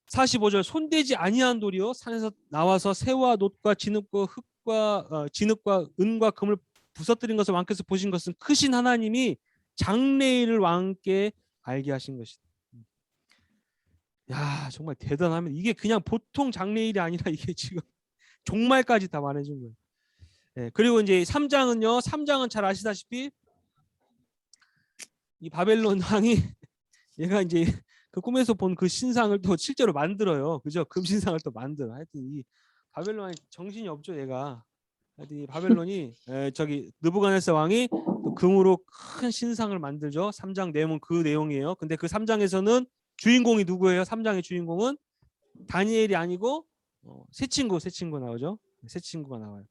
45절 손대지 아니한 돌이요 산에서 나와서 새와 놋과 진흙과 흙과 진흙과 은과 금을 부서뜨린 것을 왕께서 보신 것은 크신 하나님이 장래일을 왕께 알게 하신 것이다. 야 정말 대단합니다. 이게 그냥 보통 장래일이 아니라 이게 지금 종말까지 다 말해준 거예요. 네, 그리고 이제 3장은 잘 아시다시피 이 바벨론 왕이 얘가 이제 그 꿈에서 본 그 신상을 또 실제로 만들어요. 그죠? 금신상을 또 만들어. 하여튼 이 바벨론이 정신이 없죠, 얘가. 하여튼 이 바벨론이 저기 느부갓네살 왕이 또 금으로 큰 신상을 만들죠. 3장 내용은 그 내용이에요. 근데 그 3장에서는 주인공이 누구예요? 3장의 주인공은 다니엘이 아니고 새 친구 나오죠. 새 친구가 나와요.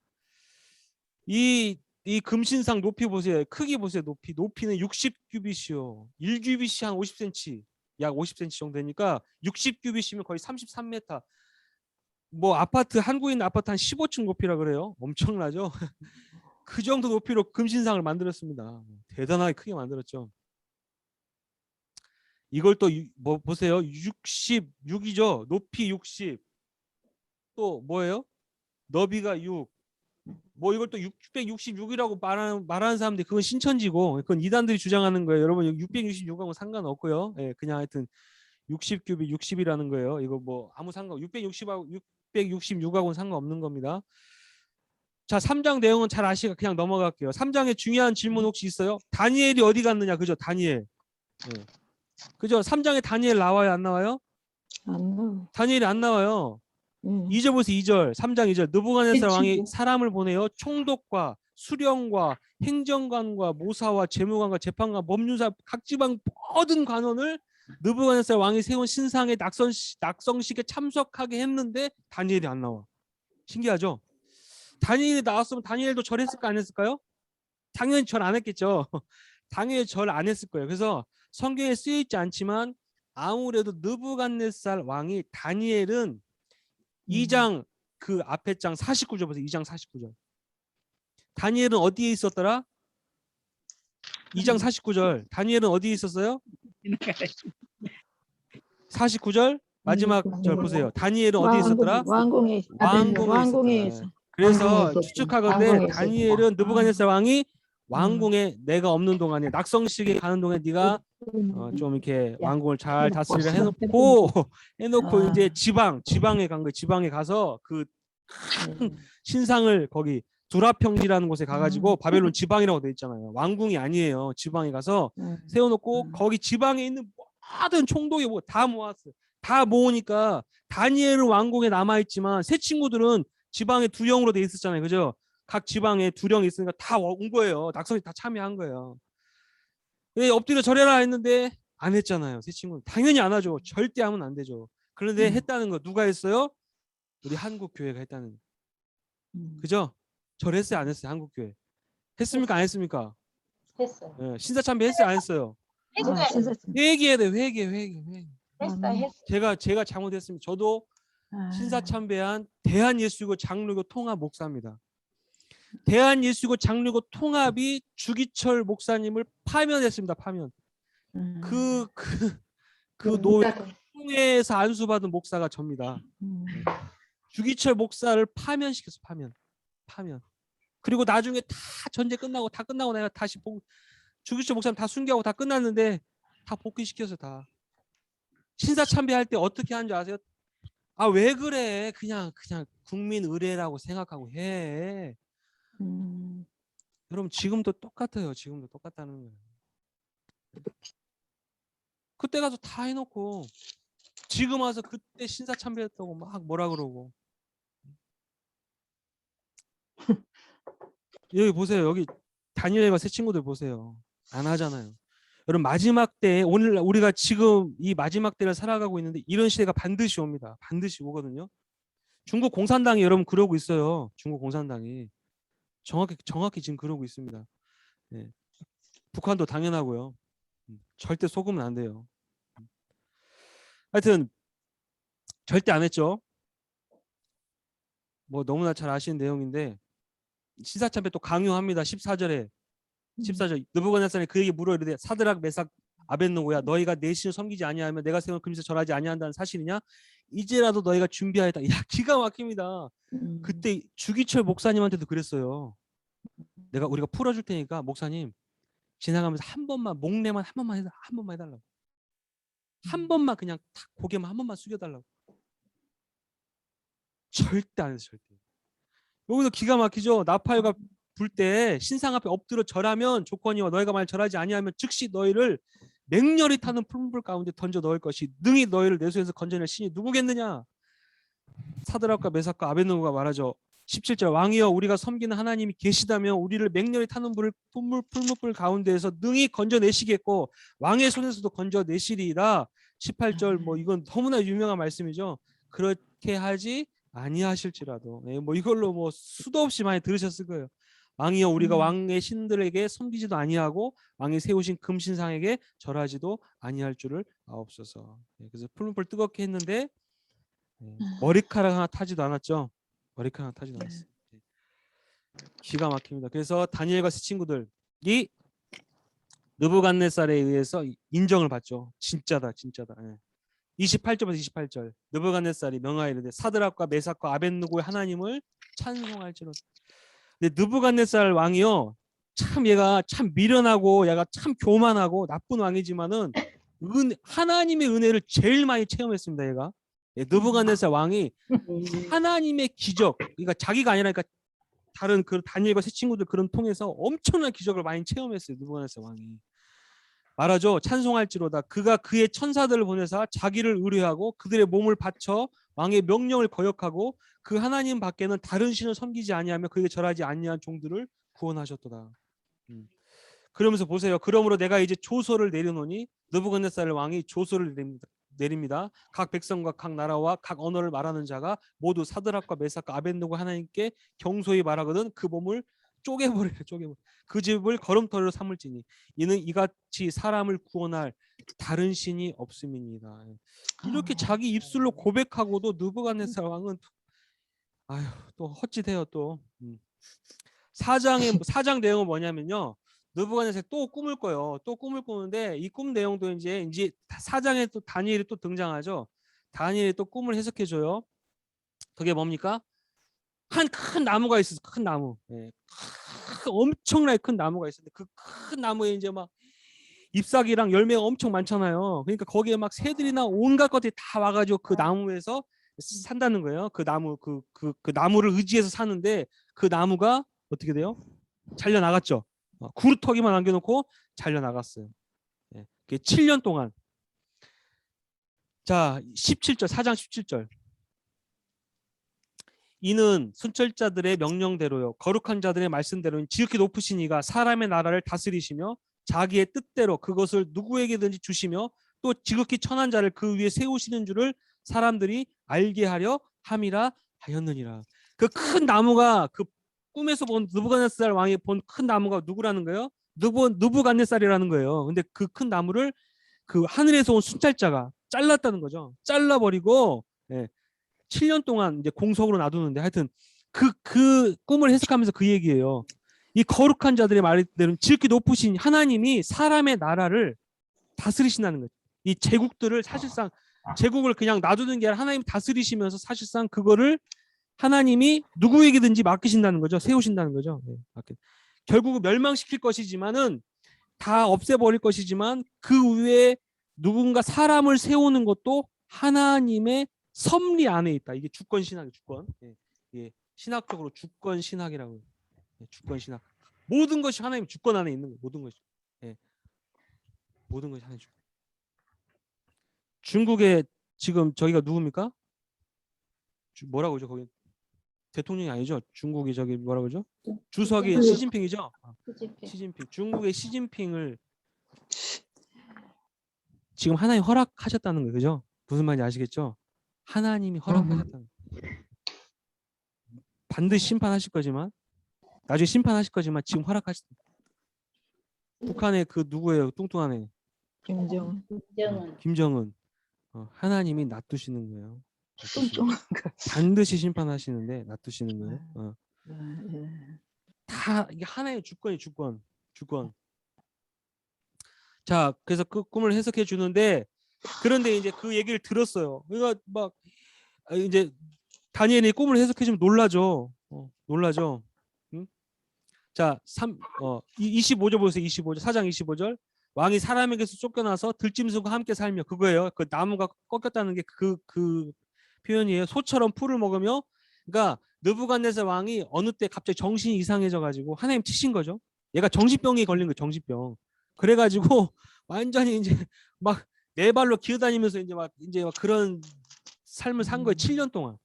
이 금신상 높이 보세요. 크기 보세요. 높이는 60규빗이요. 1규빗이 한 50cm. 약 50cm 정도 되니까 60규빗이면 거의 33m. 뭐 아파트 한국에 있는 아파트 한 15층 높이라 그래요. 엄청나죠? 그 정도 높이로 금신상을 만들었습니다. 대단하게 크게 만들었죠. 이걸 또 뭐 보세요. 66이죠. 높이 60. 또 뭐예요? 너비가 6. 뭐 이걸 또 666이라고 말하는 사람들이 그건 신천지고 그건 이단들이 주장하는 거예요. 여러분 666하고 상관없고요. 예, 그냥 하여튼 60규빗 60이라는 거예요. 이거 뭐 아무 상관 660하고 666하고는 상관없는 겁니다. 자, 3장 내용은 잘 아시니까 그냥 넘어갈게요. 3장에 중요한 질문 혹시 있어요? 다니엘이 어디 갔느냐? 그죠? 다니엘. 예. 그죠? 3장에 다니엘 나와요? 안 나와요? 안 나와. 다니엘이 안 나와요. 응. 2절 보세요. 2절. 3장 2절. 느부갓네살 그 왕이 친구. 사람을 보내어 총독과 수령과 행정관과 모사와 재무관과 재판관 법률사 각 지방 모든 관원을 느부갓네살 왕이 세운 신상의 낙성식에 참석하게 했는데 다니엘이 안 나와. 신기하죠? 다니엘이 나왔으면 다니엘도 절했을까 안 했을까요? 당연히 절 안 했겠죠. 당연히 절 안 했을 거예요. 그래서 성경에 쓰여 있지 않지만 아무래도 느부갓네살 왕이 다니엘은 2장 그 앞에 장 49절 보세요. 2장 49절. 다니엘은 어디에 있었더라? 2장 49절. 다니엘은 어디에 있었어요? 49절 마지막 절 보세요. 다니엘은 어디에 있었더라? 왕궁에 왕궁에 있었더라. 그래서 왕궁에 있었죠. 추측하건대 왕궁에 다니엘은 있었구나. 느부갓네살 왕이 왕궁에 내가 없는 동안에 낙성식에 가는 동안에 네가 좀 이렇게 야, 왕궁을 잘 다스리라 해놓고 해놓고 아. 이제 지방에 간 거예요. 지방에 가서 그 신상을 거기 두라평지라는 곳에 가가지고 바벨론 지방이라고 돼 있잖아요. 왕궁이 아니에요. 지방에 가서 세워놓고 거기 지방에 있는 모든 총독이 뭐 다 모았어요. 다 모으니까 다니엘은 왕궁에 남아있지만 세 친구들은 지방에 두령으로 돼 있었잖아요. 그죠? 각 지방에 두령이 있으니까 다 온 거예요. 낙성이 다 참여한 거예요. 엎드려 절해라 했는데 안 했잖아요. 세 친구는 당연히 안 하죠. 절대 하면 안 되죠. 그런데 했다는 거 누가 했어요? 우리 한국 교회가 했다는 거. 그죠? 절했어요 안 했어요? 한국 교회 했습니까 안 했습니까? 했어요. 예, 신사참배 했어요 안 했어요? 했어요. 회개해야 돼 회개. 했어요. 제가 잘못했습니다. 저도 신사참배한 대한예수교 장로교 통합 목사입니다. 대한예수교 장로교 통합이 주기철 목사님을 파면했습니다. 파면. 그 노예에서 안수받은 목사가 접니다. 주기철 목사를 파면시켰어. 파면. 그리고 나중에 다 전쟁 끝나고 내가 다시 주기철 목사님 다 순교하고 다 끝났는데 다 복귀시켜서 다. 신사참배할 때 어떻게 하는 줄 아세요? 아, 왜 그래? 그냥 국민 의례라고 생각하고 해. 여러분 지금도 똑같아요. 지금도 똑같다는 거예요. 그때 가서 다 해놓고 지금 와서 그때 신사참배했다고 막 뭐라 그러고. 여기 보세요. 여기 다니엘과 새 친구들 보세요. 안 하잖아요. 여러분 마지막 때 오늘 우리가 지금 이 마지막 때를 살아가고 있는데 이런 시대가 반드시 옵니다. 반드시 오거든요. 중국 공산당이 여러분 그러고 있어요. 중국 공산당이 정확히 지금 그러고 있습니다. 네. 북한도 당연하고요. 절대 속으면 안 돼요. 하여튼 절대 안 했죠. 뭐 너무나 잘 아시는 내용인데 신사참배 또 강요합니다. 14절 느부갓네살이 그에게 물어 이르되 사드락 메삭 아벳느고야 너희가 내 신을 섬기지 아니하면 내가 세운 금에서 절하지 아니한다는 사실이냐? 이제라도 너희가 준비하였다. 야, 기가 막힙니다. 그때 주기철 목사님한테도 그랬어요. 우리가 풀어줄 테니까 목사님 지나가면서 한 번만 목례만 한 번만 해달라고. 한 번만 그냥 탁 고개만 한 번만 숙여달라고. 절대 안 했어. 절대. 여기서 기가 막히죠. 나팔과 불 때 신상 앞에 엎드려 절하면 조건이와 너희가 만약 절하지 아니하면 즉시 너희를 맹렬히 타는 풀물 가운데 던져 넣을 것이 능히 너희를 내 손에서 건져낼 신이 누구겠느냐. 사드락과 메삭과 아벳느고가 말하죠. 17절 왕이여 우리가 섬기는 하나님이 계시다면 우리를 맹렬히 타는 풀무불 가운데에서 능히 건져내시겠고 왕의 손에서도 건져내시리라. 18절 뭐 이건 너무나 유명한 말씀이죠. 그렇게 하지 아니하실지라도. 뭐 이걸로 뭐 수도 없이 많이 들으셨을 거예요. 왕이여 우리가 왕의 신들에게 섬기지도 아니하고 왕이 세우신 금신상에게 절하지도 아니할 줄을 아옵소서. 그래서 풀무불 뜨겁게 했는데 머리카락 하나 타지도 않았죠. 머리카락 하나 타지도 않았어요. 기가 막힙니다. 그래서 다니엘과 세 친구들이 느부갓네살에 의해서 인정을 받죠. 진짜다, 진짜다. 28절에서 28절. 느부갓네살이 명하이르되 사드락과 메삭과 아벳느고의 하나님을 찬송할지로다. 근데 느부갓네살 왕이요, 참 얘가 참 미련하고 얘가 참 교만하고 나쁜 왕이지만은 하나님의 은혜를 제일 많이 체험했습니다. 얘가. 느부갓네살 왕이 하나님의 기적, 그러니까 자기가 아니라 그러니까 다른 그 다니엘과 세 친구들 그런 통해서 엄청난 기적을 많이 체험했어요. 느부갓네살 왕이. 말하죠. 찬송할지로다. 그가 그의 천사들을 보내사 자기를 의뢰하고 그들의 몸을 바쳐 왕의 명령을 거역하고 그 하나님 밖에는 다른 신을 섬기지 아니하며 그에게 절하지 아니한 종들을 구원하셨도다. 그러면서 보세요. 그러므로 내가 이제 조서를 내려놓으니 느부갓네살 왕이 조서를 내립니다. 각 백성과 각 나라와 각 언어를 말하는 자가 모두 사드락과 메삭과 아벳느고 하나님께 경소히 말하거든 그 몸을 쪼개버리라. 그 집을 걸음터리로 삼을지니 이는 이같이 사람을 구원할 다른 신이 없음이니이다. 이렇게 자기 입술로 고백하고도 느부갓네살 왕은 아유 또 헛짓해요. 또 사장 내용은 뭐냐면요. 느부갓네살이 또 꿈을 꿔요. 또 꿈을 꾸는데 이 꿈 내용도 이제 사장에 또 다니엘이 또 등장하죠. 다니엘이 또 꿈을 해석해 줘요. 그게 뭡니까? 한 큰 나무가 있었어. 큰 나무. 엄청나게 큰 나무가 있었는데 그 큰 나무에 이제 막 잎사귀랑 열매가 엄청 많잖아요. 그러니까 거기에 막 새들이나 온갖 것들이 다 와가지고 그 나무에서 산다는 거예요. 그 나무 그 나무를 의지해서 사는데 그 나무가 어떻게 돼요? 잘려 나갔죠. 구루터기만 남겨놓고 잘려 나갔어요. 그게 7년 동안. 자, 17절 4장 17절. 이는 순철자들의 명령대로요 거룩한 자들의 말씀대로는 지극히 높으신 이가 사람의 나라를 다스리시며 자기의 뜻대로 그것을 누구에게든지 주시며 또 지극히 천한 자를 그 위에 세우시는 줄을 사람들이 알게 하려 함이라 하였느니라. 그 큰 나무가 그 꿈에서 본 느부갓네살 왕이 본 큰 나무가 누구라는 거예요? 느부갓네살이라는 거예요. 근데 그 큰 나무를 그 하늘에서 온 순찰자가 잘랐다는 거죠. 잘라버리고 7년 동안 이제 공석으로 놔두는데 하여튼 그 꿈을 해석하면서 그 얘기예요. 이 거룩한 자들의 말대로 지극히 높으신 하나님이 사람의 나라를 다스리신다는 거죠. 이 제국들을 사실상 제국을 그냥 놔두는 게 아니라 하나님이 다스리시면서 사실상 그거를 하나님이 누구에게든지 맡기신다는 거죠. 세우신다는 거죠. 결국은 멸망시킬 것이지만은 다 없애버릴 것이지만 그 위에 누군가 사람을 세우는 것도 하나님의 섭리 안에 있다. 이게 주권 신학이에요. 주권. 신학적으로 주권 신학이라고 해요. 주권 신학. 모든 것이 하나님 주권 안에 있는 거예요. 모든 것이. 모든 것이 하나님 주권. 중국에 지금 저기가 누굽니까? 뭐라고 그러죠? 거기 대통령이 아니죠. 중국이 저기 뭐라고 그러죠? 주석이 시진핑이죠. 시진핑. 중국의 시진핑을 지금 하나님 허락하셨다는 거예요. 그죠? 무슨 말인지 아시겠죠? 하나님이 허락하셨다는 거예요. 반드시 심판하실 거지만 나중에 심판하실 거지만 지금 허락하셨다. 북한의 그 누구예요? 뚱뚱한 애. 김정은. 하나님이 놔두시는 거예요. 반드시 심판하시는데 놔두시는 거예요. 다 이게 하나의 주권이 주권. 자, 그래서 그 꿈을 해석해 주는데 그런데 이제 그 얘기를 들었어요. 그러니까 막 이제 다니엘이 꿈을 해석해 주면 놀라죠. 놀라죠. 응? 자, 25절 보세요. 25절. 4장 25절. 왕이 사람에게서 쫓겨나서 들짐승과 함께 살며 그거예요. 그 나무가 꺾였다는 게 그 표현이에요. 소처럼 풀을 먹으며 그러니까 느부갓네살 왕이 어느 때 갑자기 정신이 이상해져 가지고 하나님 치신 거죠. 얘가 정신병이 걸린 거예요. 정신병. 그래 가지고 완전히 이제 막 네 발로 기어다니면서 이제 막 그런 삶을 산 거예요. 7년 동안.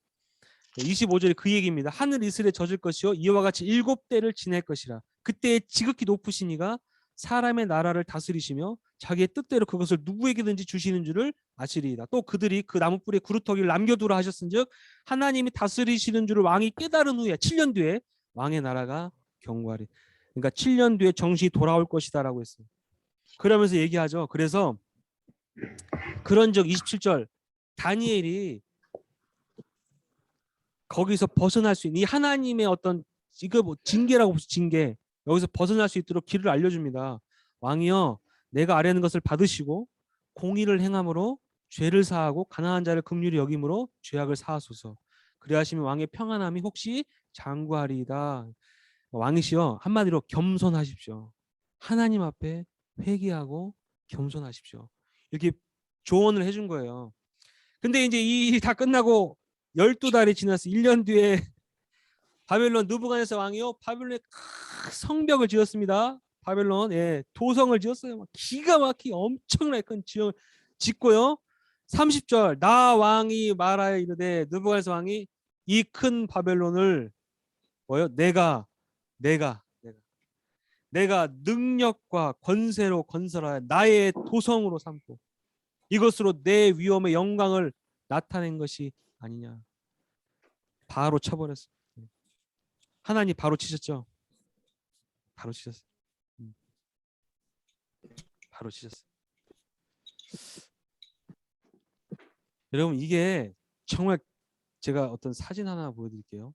25절에 그 얘기입니다. 하늘 이슬에 젖을 것이요 이와 같이 7대를 지낼 것이라. 그때 지극히 높으신 이가 사람의 나라를 다스리시며 자기의 뜻대로 그것을 누구에게든지 주시는 줄을 아시리이다. 또 그들이 그 나무뿌리에 구루터기를 남겨두라 하셨은즉 하나님이 다스리시는 줄을 왕이 깨달은 후에 7년 뒤에 왕의 나라가 경고하리. 그러니까 7년 뒤에 정신이 돌아올 것이다라고 했어요. 그러면서 얘기하죠. 그래서 그런즉 27절 다니엘이 거기서 벗어날 수 있는 이 하나님의 어떤 이거 뭐 징계라고 보죠. 징계. 여기서 벗어날 수 있도록 길을 알려줍니다. 왕이여 내가 아뢰는 것을 받으시고 공의를 행함으로 죄를 사하고 가난한 자를 긍휼히 여김으로 죄악을 사하소서. 그리하시면 왕의 평안함이 혹시 장구하리이다. 왕이시여 한마디로 겸손하십시오. 하나님 앞에 회개하고 겸손하십시오. 이렇게 조언을 해준 거예요. 근데 이제 이 일 다 끝나고 12달이 지났어. 1년 뒤에 바벨론 느부갓네살 왕이요 바벨론에 큰 성벽을 지었습니다. 바벨론 도성을 지었어요. 막 기가 막히게 엄청나게 큰 지형을 짓고요. 30절 나 왕이 말하여 이르되 느부갓네살 왕이 이 큰 바벨론을 뭐요? 내가 능력과 권세로 건설하여 나의 도성으로 삼고 이것으로 내 위엄의 영광을 나타낸 것이 아니냐. 바로 쳐버렸어. 하나님 바로 치셨죠. 바로 치셨어. 바로 치셨어. 여러분 이게 정말 제가 어떤 사진 하나 보여드릴게요.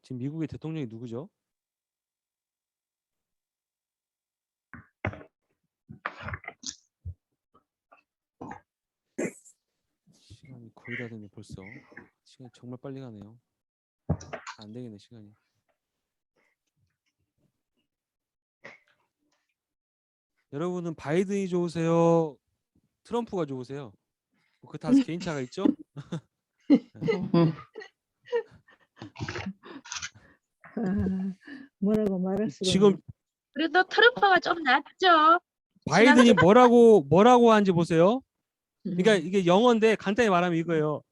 지금 미국의 대통령이 누구죠? 시간이 거의 다 됐네 벌써. 시간이 정말 빨리 가네요. 안 되겠네 시간이. 여러분은 바이든이 좋으세요? 트럼프가 좋으세요? 그 다 개인차가 있죠? 뭐라고 말할 수가 지금 없네. 그래도 트럼프가 좀 낫죠. 바이든이 뭐라고 하는지 보세요. 그러니까 음, 이게 영어인데 간단히 말하면 이거예요.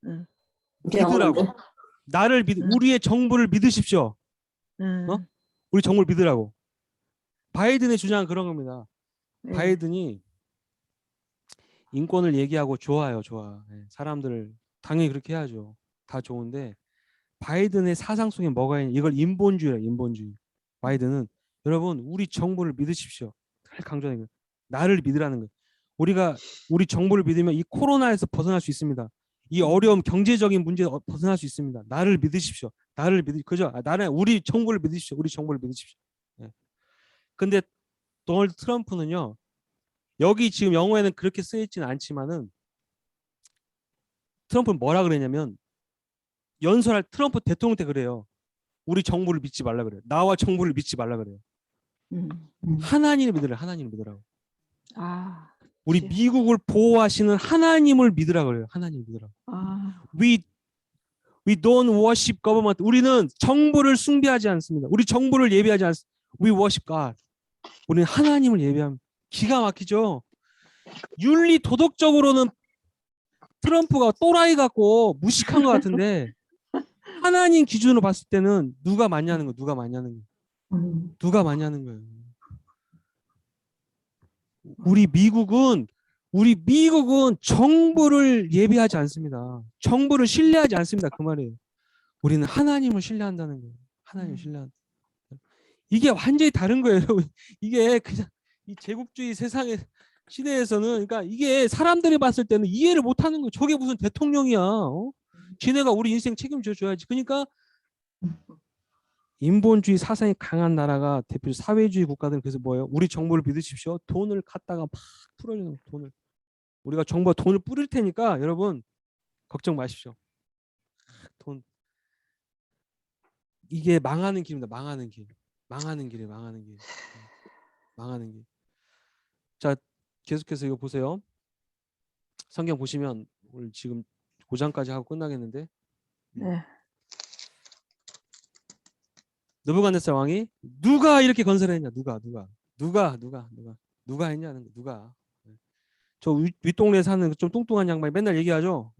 음, 믿으라고. 나를 우리의 정부를 믿으십시오. 어? 우리 정부를 믿으라고. 바이든의 주장은 그런 겁니다. 네. 바이든이 인권을 얘기하고 좋아요. 좋아. 사람들을 당연히 그렇게 해야죠. 다 좋은데 바이든의 사상 속에 뭐가 있냐. 이걸 인본주의예요. 인본주의. 바이든은 여러분 우리 정부를 믿으십시오. 늘 강조하는 거예요. 나를 믿으라는 거예요. 우리가 우리 정부를 믿으면 이 코로나에서 벗어날 수 있습니다. 이 어려움 경제적인 문제 벗어날 수 있습니다. 나를 믿으십시오. 나를 그죠? 나는 우리 정부를 믿으십시오. 우리 정부를 믿으십시오. 근데 도널드 트럼프는요. 여기 지금 영어에는 그렇게 쓰여 있지는 않지만은 트럼프는 뭐라 그랬냐면 연설할 트럼프 대통령 때 그래요. 우리 정부를 믿지 말라 그래요. 나와 정부를 믿지 말라 그래요. 하나님을 믿으라. 하나님을 믿으라고. 아, 우리 그치. 미국을 보호하시는 하나님을 믿으라 그래요. 하나님을 믿으라고. 아, We don't worship government. 우리는 정부를 숭배하지 않습니다. 우리 정부를 예배하지 않습니다. We worship God. 우리는 하나님을 예배합니다. 기가 막히죠. 윤리 도덕적으로는 트럼프가 또라이 같고 무식한 것 같은데 하나님 기준으로 봤을 때는 누가 맞냐는 거예요. 누가 맞냐는 거예요. 누가 맞냐는 거예요. 우리 미국은 정부를 예배하지 않습니다. 정부를 신뢰하지 않습니다. 그 말이에요. 우리는 하나님을 신뢰한다는 거예요. 하나님을 신뢰한다. 이게 완전히 다른 거예요. 이게 그냥 이 제국주의 세상의 시대에서는 그러니까 이게 사람들이 봤을 때는 이해를 못하는 거예요. 저게 무슨 대통령이야? 지네가 우리 인생 책임져 줘야지. 그러니까 인본주의 사상이 강한 나라가 대표 사회주의 국가들은 그래서 뭐예요? 우리 정부를 믿으십시오. 돈을 갖다가 막 풀어주는 돈을. 우리가 정부가 돈을 뿌릴 테니까 여러분 걱정 마십시오. 돈 이게 망하는 길입니다. 망하는 길. 망하는 길이에요. 망하는 길. 망하는 길. 자, 계속해서 이거 보세요. 성경 보시면 오늘 지금 5장까지 하고 끝나겠는데 네. 느부갓네살 왕이 누가 이렇게 건설했냐? 누가 했냐는 거. 누가. 저 윗동네에 사는 좀 뚱뚱한 양반이 맨날 얘기하죠.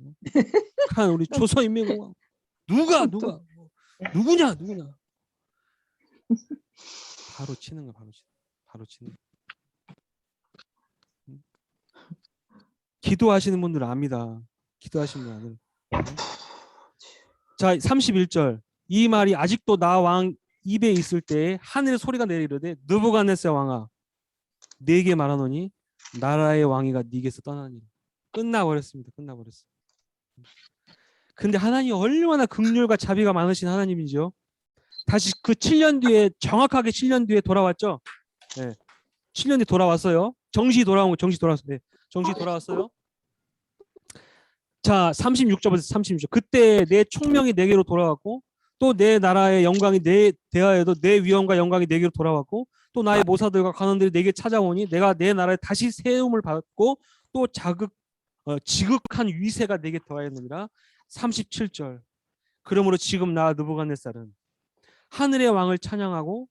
한 우리 조선인민공화국 누가 누구냐 바로 치는 거 바로 치는 거. 기도하시는 분들은 압니다. 기도하시는 분들은. 자, 31절. 이 말이 아직도 나 왕 입에 있을 때 하늘의 소리가 내리르되 느부갓네살 왕아 네게 말하노니 나라의 왕위가 네게서 떠나니. 끝나버렸습니다. 끝나버렸어요. 근데 하나님 얼마나 긍휼과 자비가 많으신 하나님이죠. 다시 그 7년 뒤에 정확하게 7년 뒤에 돌아왔죠. 네. 7년 뒤에 돌아왔어요. 정시 돌아온 거 정시 돌아왔어요. 네. 정시 돌아왔어요. 자, 36절부터 36절. 그때 내 총명이 내게로 돌아왔고 또 내 나라의 영광이 내 대하에도 내 위엄과 영광이 내게로 돌아왔고 또 나의 모사들과 관원들이 내게 찾아오니 내가 내 나라에 다시 세움을 받고 또 지극한 위세가 내게 더하였느니라. 37절. 그러므로 지금 나 느부갓네살은 하늘의 왕을 찬양하고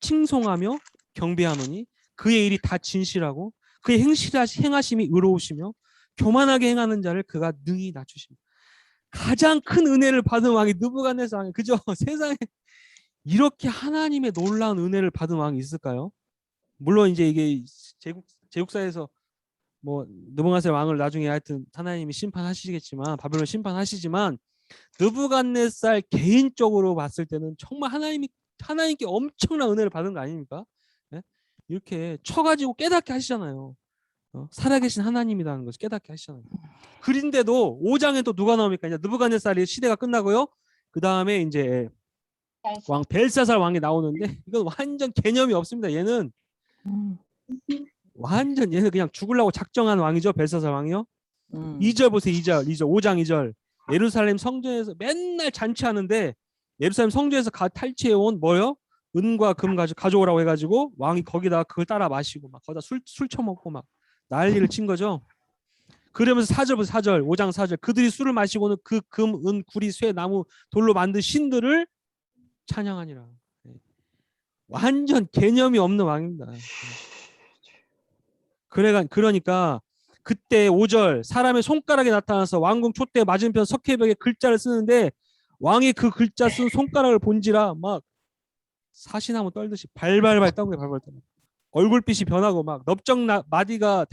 칭송하며 경배하노니 그의 일이 다 진실하고 그의 행하심이 의로우시며 교만하게 행하는 자를 그가 능히 낮추십니다. 가장 큰 은혜를 받은 왕이 느부갓네살 왕이 그죠? 세상에 이렇게 하나님의 놀라운 은혜를 받은 왕이 있을까요? 물론 이제 이게 제국사에서 뭐 느부갓네살 왕을 나중에 하여튼 하나님이 심판하시겠지만 바벨론 심판하시지만 느부갓네살 개인적으로 봤을 때는 정말 하나님께 엄청난 은혜를 받은 거 아닙니까? 네? 이렇게 쳐가지고 깨닫게 하시잖아요. 살아계신 하나님이라는 것을 깨닫게 하시잖아요. 그런데도 5장에 또 누가 나옵니까? 이제 느부갓네살의 시대가 끝나고요. 그 다음에 이제 왕 벨사살 왕이 나오는데 이건 완전 개념이 없습니다. 얘는 얘는 그냥 죽으려고 작정한 왕이죠. 벨사살 왕이요. 2절 보세요. 2절 5장 2절. 예루살렘 성전에서 맨날 잔치하는데 예루살렘 성전에서 탈취해온 뭐요? 은과 금 가져오라고 해가지고 왕이 거기다가 그걸 따라 마시고 막 거기다 술 처먹고 막 난리를 친 거죠. 그러면서 4절부터 4절 5장 4절 그들이 술을 마시고는 그 금, 은, 구리, 쇠, 나무, 돌로 만든 신들을 찬양하니라. 완전 개념이 없는 왕입니다. 그러니까 그때 5절 사람의 손가락에 나타나서 왕궁 촛대 맞은편 석회벽에 글자를 쓰는데 왕이 그 글자 쓴 손가락을 본지라 막 사시나무 떨듯이 발발발 떠는 거예요. 발발 떠는 거예요. 얼굴빛이 변하고 막 다리가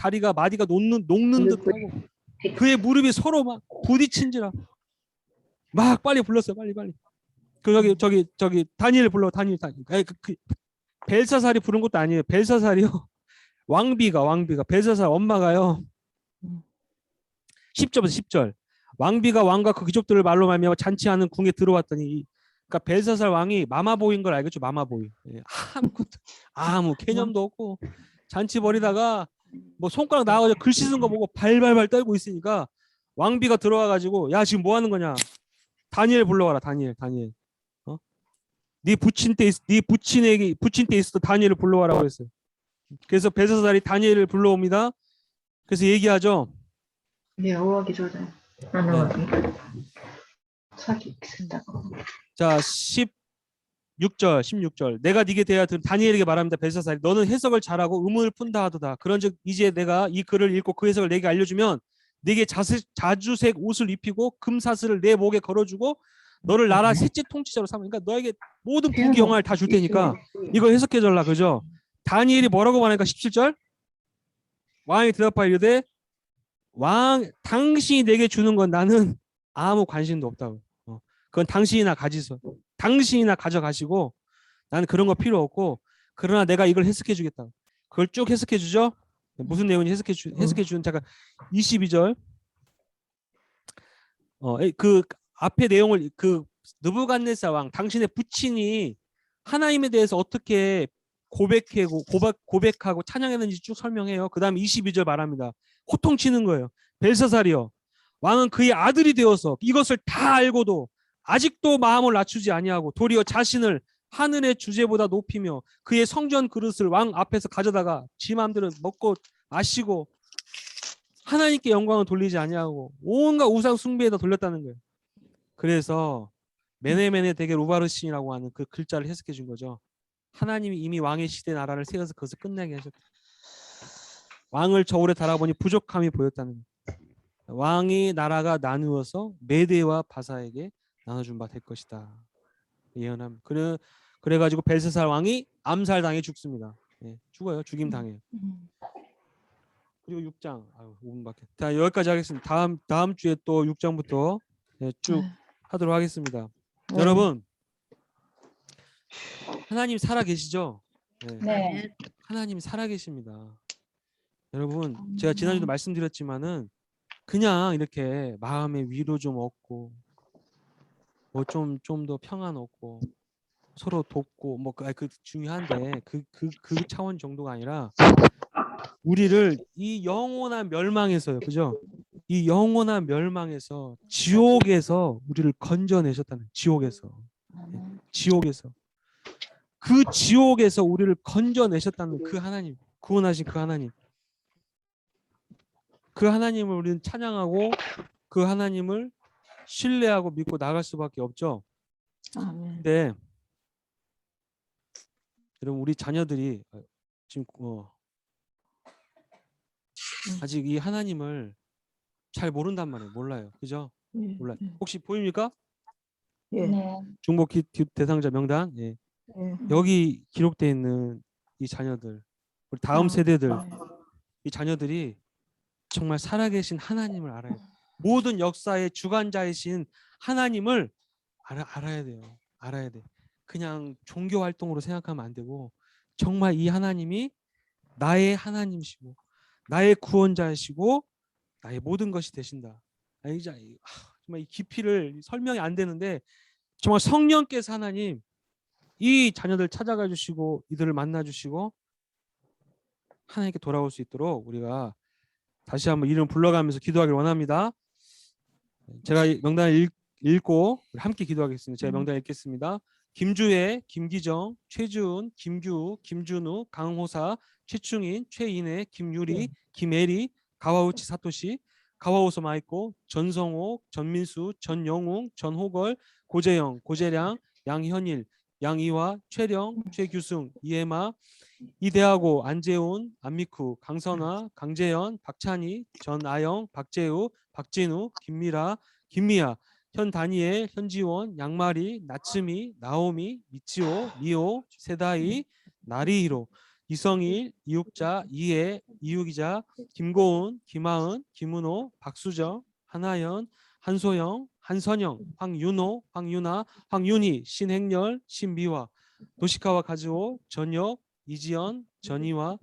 녹는 듯하고 그의 무릎이 서로 막 부딪힌지라 막 빨리 불렀어요. 빨리. 그 저기 다니엘 불러 다니엘. 벨사살이 부른 것도 아니에요. 벨사살이요. 왕비가 벨사살 엄마가요. 10절부터 10절. 왕비가 왕과 그 귀족들을 말로 말미암아 잔치하는 궁에 들어왔더니 그러니까 벨사살 왕이 마마보이인 걸 알겠죠? 마마보이. 아무 개념도 없고 잔치 벌이다가 뭐 손가락 나와가지고 글씨 쓴 거 보고 발발발 떨고 있으니까 왕비가 들어와가지고 야 지금 뭐 하는 거냐? 다니엘 불러와라. 다니엘. 네 부친 때 있어도 다니엘을 불러와라고 했어요. 그래서 벨사살이 다니엘을 불러옵니다. 그래서 얘기하죠. 네, 오하기 전에 안 오하기. 사기 쓴다고. 자, 16절. 내가 네게 대하여 다니엘에게 말합니다. 벨사살이 너는 해석을 잘하고 의문을 푼다 하도다. 그런즉 이제 내가 이 글을 읽고 그 해석을 내게 알려주면 네게 자주색 옷을 입히고 금사슬을 내 목에 걸어주고 너를 나라 셋째 통치자로 삼으니까 그러니까 너에게 모든 부귀 영화를 다 줄 테니까 이거 해석해 달라. 그죠? 다니엘이 뭐라고 말하니까 17절. 왕이 대답하여 이르되 왕 당신이 내게 주는 건 나는 아무 관심도 없다고. 그건 당신이나 당신이나 가져가시고 나는 그런 거 필요 없고 그러나 내가 이걸 해석해 주겠다. 그걸 쭉 해석해 주죠. 무슨 내용인지 해석해 주는 잠깐 22절. 그 앞에 내용을 그 느부갓네살 왕 당신의 부친이 하나님에 대해서 어떻게 고백하고 찬양했는지 쭉 설명해요. 그 다음에 22절 말합니다. 호통치는 거예요. 벨사살이요. 왕은 그의 아들이 되어서 이것을 다 알고도 아직도 마음을 낮추지 아니하고 도리어 자신을 하늘의 주제보다 높이며 그의 성전 그릇을 왕 앞에서 가져다가 지 마음대로 먹고 마시고 하나님께 영광을 돌리지 아니하고 온갖 우상 숭배에다 돌렸다는 거예요. 그래서 메네메네 데겔 우바르신이라고 하는 그 글자를 해석해 준 거죠. 하나님이 이미 왕의 시대 나라를 세워서 그것을 끝나게 하셨다. 왕을 저울에 달아보니 부족함이 보였다는 거예요. 왕이 나라가 나누어서 메대와 바사에게 나눠준 바 될 것이다. 예언함. 그래가지고 벨사살 왕이 암살당해 죽습니다. 죽어요. 죽임 당해요. 그리고 6장. 아유, 5분밖에. 자, 여기까지 하겠습니다. 다음 주에 또 6장부터 쭉 네. 하도록 하겠습니다. 네. 여러분, 하나님 살아 계시죠? 네. 네. 하나님 살아 계십니다. 여러분, 제가 지난주도 말씀드렸지만은 그냥 이렇게 마음의 위로 좀 얻고 뭐 좀 더 평안 얻고 서로 돕고 뭐 그 중요한데 그 차원 정도가 아니라 우리를 이 영원한 멸망에서요. 그죠? 이 영원한 멸망에서 지옥에서 우리를 건져내셨다는 지옥에서. 지옥에서. 그 지옥에서 우리를 건져내셨다는 그 하나님, 구원하신 그 하나님. 그 하나님을 우리는 찬양하고 그 하나님을 신뢰하고 믿고 나갈 수밖에 없죠. 아멘. 근데 여러분 우리 자녀들이 지금 아직 이 하나님을 잘 모른단 말이에요. 몰라요. 그죠? 예. 몰라요. 혹시 보입니까? 예. 네. 중복 대상자 명단. 예. 예. 여기 기록되어 있는 이 자녀들, 우리 다음 세대들, 네. 이 자녀들이 정말 살아계신 하나님을 알아요. 모든 역사의 주관자이신 하나님을 알아야 돼요. 알아야 돼. 그냥 종교 활동으로 생각하면 안 되고 정말 이 하나님이 나의 하나님이시고 나의 구원자이시고 나의 모든 것이 되신다. 정말 이 깊이를 설명이 안 되는데 정말 성령께서 하나님 이 자녀들 찾아가 주시고 이들을 만나 주시고 하나님께 돌아올 수 있도록 우리가 다시 한번 이름 불러가면서 기도하기를 원합니다. 제가 명단을 읽고 함께 기도하겠습니다. 제가 명단 읽겠습니다. 김주혜, 김기정, 최주은, 김규, 김준우, 강호사, 최충인, 최인혜, 김유리, 김혜리, 가와우치 사토시, 가와오소 마이코, 전성호, 전민수, 전영웅, 전호걸, 고재영, 고재량, 양현일, 양이화, 최령, 최규승, 이혜마, 이대하고, 안재훈, 안미쿠, 강선아, 강재현, 박찬희, 전아영, 박재우, 박진우, 김미라, 김미아, 현다니엘, 현지원, 양마리, 나츠미, 나오미, 미치오, 미오, 세다이, 나리히로, 이성일, 이육자, 이해, 이유기자, 김고은, 김하은, 김은호, 박수정, 한하연, 한소영, 한선영, 황윤호, 황윤아, 황윤희, 신행렬, 신미화, 도시카와 가즈오, 전혁, 이지연, 전희화,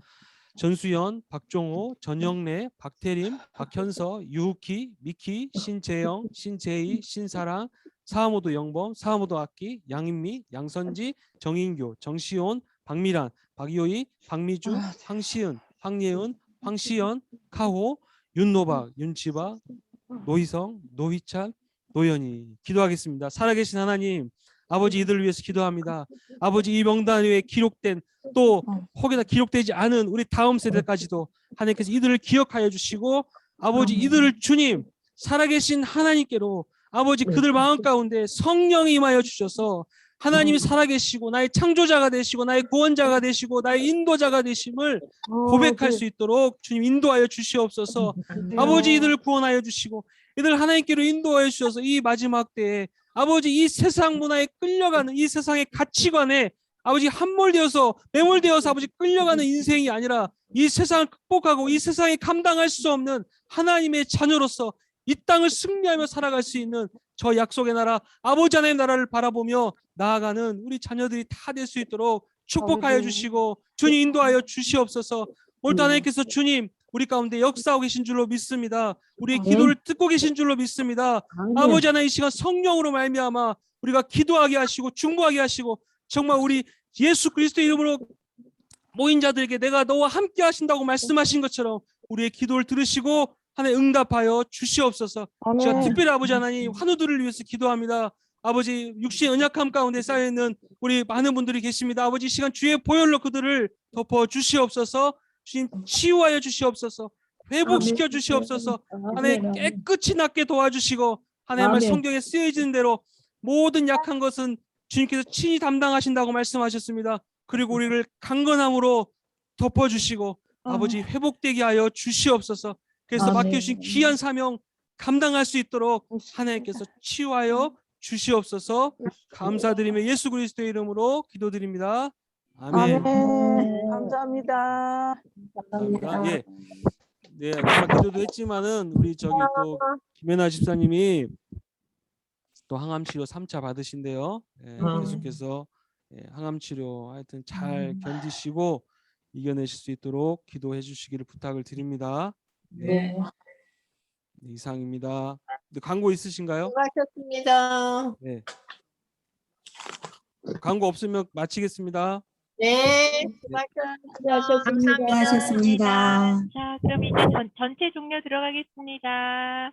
전수연, 박종호, 전영래, 박태림, 박현서, 유우키, 미키, 신재영, 신재희, 신사랑, 사하모도 영범, 사하모도 악기, 양인미, 양선지, 정인교, 정시온, 박미란, 박효희, 박미주, 황시은, 황예은, 황시연, 카호, 윤노박, 윤치바, 노희성, 노희찬, 노현이. 기도하겠습니다. 살아계신 하나님, 아버지 이들을 위해서 기도합니다. 아버지 이 명단 위에 기록된 또 혹여나 기록되지 않은 우리 다음 세대까지도 하나님께서 이들을 기억하여 주시고 아버지 이들을 주님 살아계신 하나님께로 아버지 그들 마음 가운데 성령이 임하여 주셔서 하나님이 살아계시고 나의 창조자가 되시고 나의 구원자가 되시고 나의 인도자가 되심을 고백할 수 있도록 주님 인도하여 주시옵소서. 아버지 이들을 구원하여 주시고 이들 하나님께로 인도하여 주셔서 이 마지막 때에 아버지 이 세상 문화에 끌려가는 이 세상의 가치관에 아버지 함몰되어서 매몰되어서 아버지 끌려가는 인생이 아니라 이 세상을 극복하고 이 세상에 감당할 수 없는 하나님의 자녀로서 이 땅을 승리하며 살아갈 수 있는 저 약속의 나라 아버지 하나님의 나라를 바라보며 나아가는 우리 자녀들이 다 될 수 있도록 축복하여 주시고 주님 인도하여 주시옵소서. 오늘도 하나님께서 주님 우리 가운데 역사하고 계신 줄로 믿습니다. 우리의 기도를 듣고 계신 줄로 믿습니다. 아버지 하나님 이 시간 성령으로 말미암아 우리가 기도하게 하시고 중보하게 하시고 정말 우리 예수 그리스도의 이름으로 모인 자들에게 내가 너와 함께 하신다고 말씀하신 것처럼 우리의 기도를 들으시고 하나님 응답하여 주시옵소서. 제가 특별히 아버지 하나님 환우들을 위해서 기도합니다. 아버지 육신의 연약함 가운데 쌓여있는 우리 많은 분들이 계십니다. 아버지 이 시간 주의 보혈로 그들을 덮어 주시옵소서. 주님 치유하여 주시옵소서. 회복시켜 주시옵소서. 하나님 깨끗이 낫게 도와주시고 하나님 성경에 쓰여지는 대로 모든 약한 것은 주님께서 친히 담당하신다고 말씀하셨습니다. 그리고 우리를 강건함으로 덮어주시고 아버지 회복되게 하여 주시옵소서. 그래서 맡겨주신 귀한 사명 감당할 수 있도록 하나님께서 치유하여 주시옵소서. 감사드리며 예수 그리스도의 이름으로 기도드립니다. 아멘. 아멘. 감사합니다. 감사합니다. 예. 네, 아까 기도도 했지만은 우리 저기 또 김연아 집사님이 또 항암 치료 3차 받으신대요. 예, 계속해서 항암 치료 하여튼 잘 견디시고 이겨내실 수 있도록 기도해 주시기를 부탁을 드립니다. 네. 네, 이상입니다. 네, 광고 있으신가요? 수고하셨습니다. 네. 광고 없으면 마치겠습니다. 네, 수고하셨습니다. 감사합니다. 자, 그럼 이제 전체 종료 들어가겠습니다.